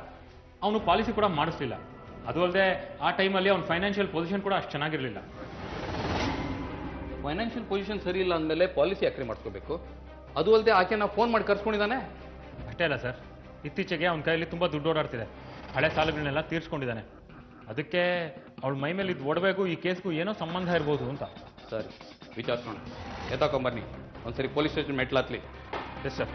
ಅವನು ಪಾಲಿಸಿ ಕೂಡ ಮಾಡಿಸ್ಲಿಲ್ಲ. ಅದು ಅಲ್ಲದೆ ಆ ಟೈಮಲ್ಲಿ ಅವ್ನ ಫೈನಾನ್ಷಿಯಲ್ ಪೊಸಿಷನ್ ಕೂಡ ಅಷ್ಟು ಚೆನ್ನಾಗಿರಲಿಲ್ಲ. ಫೈನಾನ್ಷಿಯಲ್ ಪೊಸಿಷನ್ ಸರಿ ಇಲ್ಲ ಅಂದಮೇಲೆ ಪಾಲಿಸಿ ಯಾಕ್ರಿ ಮಾಡಿಸ್ಕೋಬೇಕು? ಅದು ಅಲ್ಲದೆ ಆಕೆನ ಫೋನ್ ಮಾಡಿ ಕರ್ಸ್ಕೊಂಡಿದ್ದಾನೆ. ಅಷ್ಟೇ ಅಲ್ಲ ಸರ್, ಇತ್ತೀಚೆಗೆ ಅವನ ಕೈಯಲ್ಲಿ ತುಂಬ ದುಡ್ಡು ಓಡಾಡ್ತಿದೆ. ಹಳೆ ಸಾಲಗಳನ್ನೆಲ್ಲ ತೀರ್ಸ್ಕೊಂಡಿದ್ದಾನೆ. ಅದಕ್ಕೆ ಅವಳ ಮೈ ಮೇಲೆ ಇದು ಒಡವೆಗೂ ಈ ಕೇಸ್ಗೂ ಏನೋ ಸಂಬಂಧ ಇರ್ಬೋದು ಅಂತ. ಸರಿ, ವಿಚಾರಿಸೋಣ. ಎತ್ತಾಕೊಂಬರ್ನಿ, ಒಂದ್ಸರಿ ಪೊಲೀಸ್ ಸ್ಟೇಷನ್ ಮೆಟ್ಲಾತ್ಲಿ. Yes sir.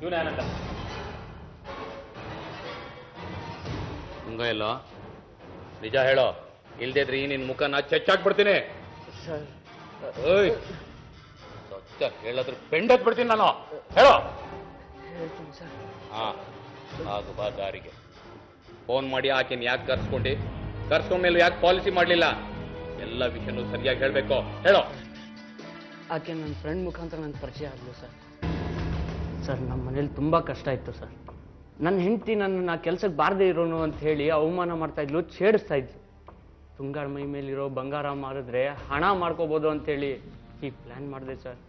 ಇವನೇ ಆನಂದ. ತುಂಗ ಎಲ್ಲೋ ನಿಜ ಹೇಳೋ, ಇಲ್ದಿದ್ರೆ ಈ ನಿನ್ ಮುಖನ ಚೆಚ್ಚಾಕ್ಬಿಡ್ತೀನಿ. ಓಯ್, ಸಚ್ಚ ಹೇಳದ್ರ ಪೆಂಡತ್ ಬಿಡ್ತೀನಿ ನಾನು. ಹೇಳೋ. ಹಾ, ಆಗು ಬಾ ದಾರಿಗೆ. ಫೋನ್ ಮಾಡಿ ಆಕೆನ್ ಯಾಕೆ ಕರ್ಸ್ಕೊಂಡ್ಮೇಲೆ ಯಾಕೆ ಪಾಲಿಸಿ ಮಾಡ್ಲಿಲ್ಲ? ಎಲ್ಲ ವಿಷಯನೂ ಸರಿಯಾಗಿ ಹೇಳ್ಬೇಕು. ಹೇಳೋ. ಆಕೆ ನನ್ನ ಫ್ರೆಂಡ್ ಮುಖಾಂತರ ನನ್ನ ಪರಿಚಯ ಆಗಲು ಸರ್. ನಮ್ಮ ಮನೇಲಿ ತುಂಬ ಕಷ್ಟ ಇತ್ತು ಸರ್. ನನ್ನ ಹೆಂಡತಿ ನನ್ನ ಕೆಲ್ಸಕ್ಕೆ ಬಾರದೇ ಇರೋನು ಅಂತ ಹೇಳಿ ಅವಮಾನ ಮಾಡ್ತಾ ಇದ್ಲು, ಛೇಡಿಸ್ತಾ ಇದ್ಲು. ತುಂಗಾರ ಮೈ ಮೇಲಿರೋ ಬಂಗಾರ ಮಾರಿದ್ರೆ ಹಣ ಮಾಡ್ಕೋಬೋದು ಅಂತೇಳಿ ಈ ಪ್ಲ್ಯಾನ್ ಮಾಡಿದೆ ಸರ್.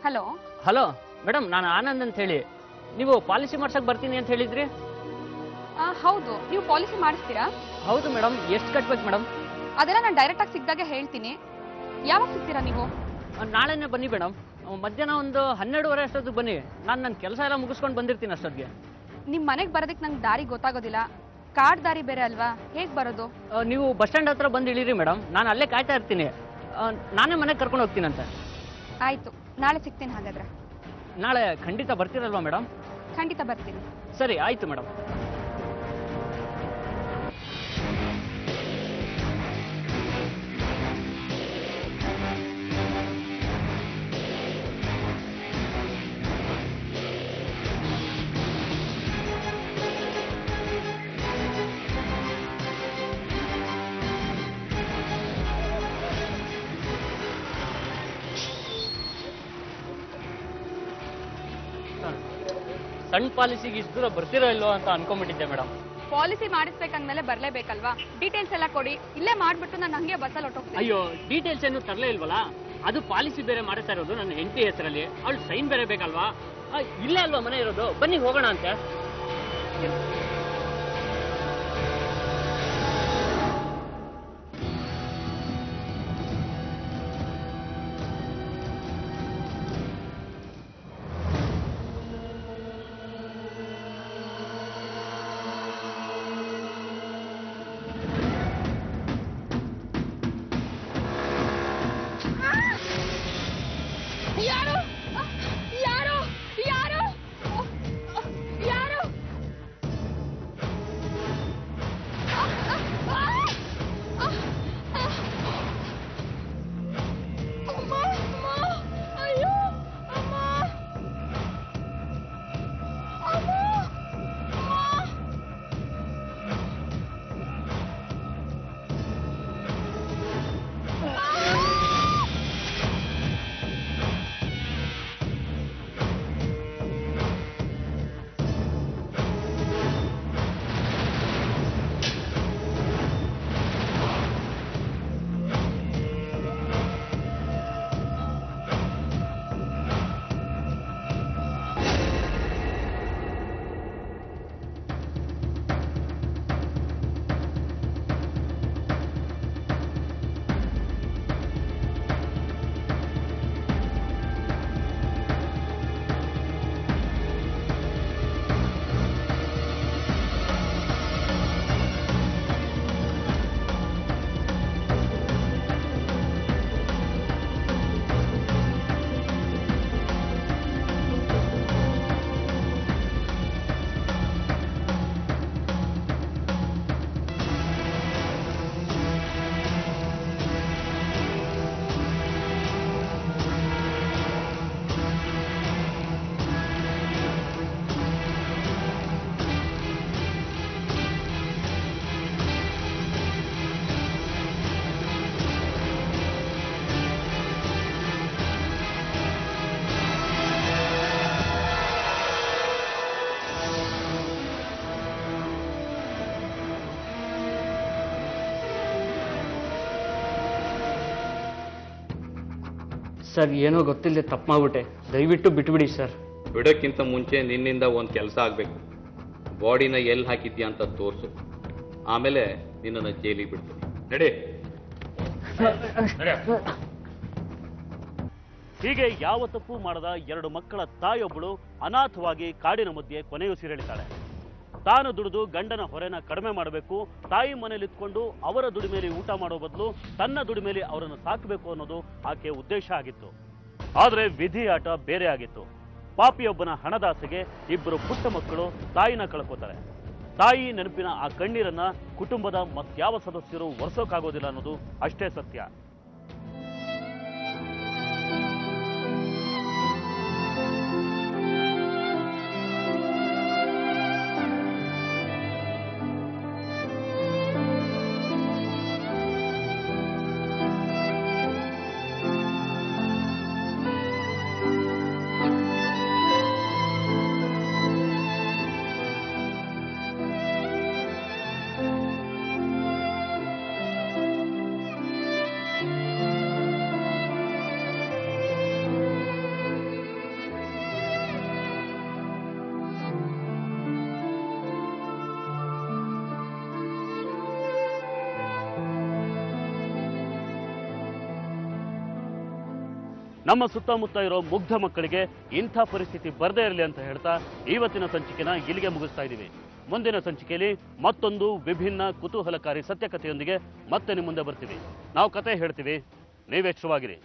ಹಲೋ. ಹಲೋ ಮೇಡಮ್, ನಾನು ಆನಂದ್ ಅಂತ ಹೇಳಿ. ನೀವು ಪಾಲಿಸಿ ಮಾಡ್ಸಕ್ ಬರ್ತೀನಿ ಅಂತ ಹೇಳಿದ್ರಿ? ಹೌದು, ನೀವು ಪಾಲಿಸಿ ಮಾಡಿಸ್ತೀರಾ? ಹೌದು ಮೇಡಮ್. ಎಷ್ಟು ಕಟ್ಬೇಕು ಮೇಡಮ್? ಅದೆಲ್ಲ ನಾನು ಡೈರೆಕ್ಟ್ ಆಗಿ ಸಿಕ್ಕಿದಾಗೆ ಹೇಳ್ತೀನಿ. ಯಾವಾಗ ಸಿಗ್ತೀರಾ ನೀವು? ನಾಳೆನೇ ಬನ್ನಿ ಮೇಡಮ್. ಮಧ್ಯಾಹ್ನ ಒಂದು 12:30 ಅಷ್ಟೊತ್ತಿಗೆ ಬನ್ನಿ. ನಾನು ನನ್ನ ಕೆಲಸ ಎಲ್ಲ ಮುಗಿಸ್ಕೊಂಡು ಬಂದಿರ್ತೀನಿ ಅಷ್ಟೊತ್ತಿಗೆ. ನಿಮ್ಮ ಮನೆಗೆ ಬರೋದಕ್ಕೆ ನಂಗೆ ದಾರಿ ಗೊತ್ತಾಗೋದಿಲ್ಲ. ಕಾಡ್ ದಾರಿ ಬೇರೆ ಅಲ್ವಾ, ಹೇಗೆ ಬರೋದು? ನೀವು ಬಸ್ ಸ್ಟ್ಯಾಂಡ್ ಹತ್ರ ಬಂದು ಇಳಿರಿ ಮೇಡಮ್. ನಾನು ಅಲ್ಲೇ ಕಾಯ್ತಾ ಇರ್ತೀನಿ. ನಾನೇ ಮನೆಗೆ ಕರ್ಕೊಂಡು ಹೋಗ್ತೀನಂತೆ. ಆಯ್ತು, ನಾಳೆ ಸಿಗ್ತೀನಿ ಹಾಗಾದ್ರೆ. ನಾಳೆ ಖಂಡಿತ ಬರ್ತೀರಲ್ವಾ ಮೇಡಮ್? ಖಂಡಿತ ಬರ್ತೀನಿ. ಸರಿ, ಆಯ್ತು ಮೇಡಮ್. ಸಣ್ಣ ಪಾಲಿಸಿಗೆ ಇಷ್ಟು ದೂರ ಬರ್ತಿರೋ ಇಲ್ವೋ ಅಂತ ಅನ್ಕೊಂಡ್ಬಿಟ್ಟಿದ್ದೆ ಮೇಡಮ್. ಪಾಲಿಸಿ ಮಾಡಿಸ್ಬೇಕಂದ್ಮೇಲೆ ಬರ್ಲೇಬೇಕಲ್ವಾ? ಡೀಟೇಲ್ಸ್ ಎಲ್ಲ ಕೊಡಿ, ಇಲ್ಲೇ ಮಾಡ್ಬಿಟ್ಟು ನಾನು ಹಂಗೆ ಬಸ್ಸಲ್ಲಿ ಹೊಟ್ಟೋಗ್ತೀನಿ. ಅಯ್ಯೋ, ಡೀಟೇಲ್ಸ್ ಏನು ತರಲೇ ಇಲ್ವಲ್ಲ? ಅದು ಪಾಲಿಸಿ ಬೇರೆ ಮಾಡ್ತಾ ಇರೋದು ನನ್ನ ಹೆಂಡತಿ ಹೆಸರಲ್ಲಿ. ಅವಳು ಸೈನ್ ಬೇರೆ ಬೇಕಲ್ವಾ? ಇಲ್ಲೇ ಅಲ್ವಾ ಮನೆ ಇರೋದು? ಬನ್ನಿ ಹೋಗೋಣ ಅಂತೆ. ಯಾರು ಯಾರು ಯಾರು ಯಾರು? ಅಮ್ಮ, ಅಮ್ಮ, ಅಯ್ಯೋ, ಅಮ್ಮ, ಅಮ್ಮ, ಸರ್, ಏನೋ ಗೊತ್ತಿಲ್ಲದೆ ತಪ್ಪು ಮಾಡ್ಬಿಟ್ಟೆ. ದಯವಿಟ್ಟು ಬಿಟ್ಬಿಡಿ ಸರ್. ಬಿಡೋಕ್ಕಿಂತ ಮುಂಚೆ ನಿನ್ನಿಂದ ಒಂದು ಕೆಲಸ ಆಗಬೇಕು. ಬಾಡಿನ ಎಲ್ಲಿ ಹಾಕಿದ್ಯಾ ಅಂತ ತೋರಿಸು. ಆಮೇಲೆ ನಿನ್ನನ್ನು ಜೈಲಿಗೆ ಬಿಡ್ತೀನಿ. ನಡಿ. ಹೀಗೆ ಯಾವ ತಪ್ಪು ಮಾಡದ 2 ಮಕ್ಕಳ ತಾಯಿಯೊಬ್ಬಳು ಅನಾಥವಾಗಿ ಕಾಡಿನ ಮಧ್ಯೆ ಕೊನೆಯುಸಿರೆಳಿತಾಳೆ. ತಾನು ದುಡಿದು ಗಂಡನ ಹೊರೆನ ಕಡಿಮೆ ಮಾಡಬೇಕು, ತಾಯಿ ಮನೇಲಿ ಇದ್ಕೊಂಡು ಅವರ ದುಡಿಮೆಯಲ್ಲಿ ಊಟ ಮಾಡೋ ಬದಲು ತನ್ನ ದುಡಿಮೆಯಲ್ಲಿ ಅವರನ್ನು ಸಾಕಬೇಕು ಅನ್ನೋದು ಆಕೆಯ ಉದ್ದೇಶ ಆಗಿತ್ತು. ಆದರೆ ವಿಧಿ ಆಟ ಬೇರೆ ಆಗಿತ್ತು. ಪಾಪಿಯೊಬ್ಬನ ಹಣದಾಸೆಗೆ 2 ಪುಟ್ಟ ಮಕ್ಕಳು ತಾಯಿನ ಕಳ್ಕೋತಾರೆ. ತಾಯಿ ನೆನಪಿನ ಆ ಕಣ್ಣೀರನ್ನ ಕುಟುಂಬದ ಮತ್ಯಾವ ಸದಸ್ಯರು ಒರೆಸೋಕ್ಕಾಗೋದಿಲ್ಲ ಅನ್ನೋದು ಅಷ್ಟೇ ಸತ್ಯ. ನಮ್ಮ ಸುತ್ತಮುತ್ತ ಇರೋ ಮುಗ್ಧ ಮಕ್ಕಳಿಗೆ ಇಂಥ ಪರಿಸ್ಥಿತಿ ಬರದೇ ಇರಲಿ ಅಂತ ಹೇಳ್ತಾ ಇವತ್ತಿನ ಸಂಚಿಕೆನ ಇಲ್ಲಿಗೆ ಮುಗಿಸ್ತಾ ಇದ್ದೀವಿ. ಮುಂದಿನ ಸಂಚಿಕೆಯಲ್ಲಿ ಮತ್ತೊಂದು ವಿಭಿನ್ನ ಕುತೂಹಲಕಾರಿ ಸತ್ಯಕಥೆಯೊಂದಿಗೆ ಮತ್ತೆ ನಿಮ್ಮ ಮುಂದೆ ಬರ್ತೀವಿ. ನಾವು ಕತೆ ಹೇಳ್ತೀವಿ, ನೀವೆಚ್ಚರವಾಗಿರಿ.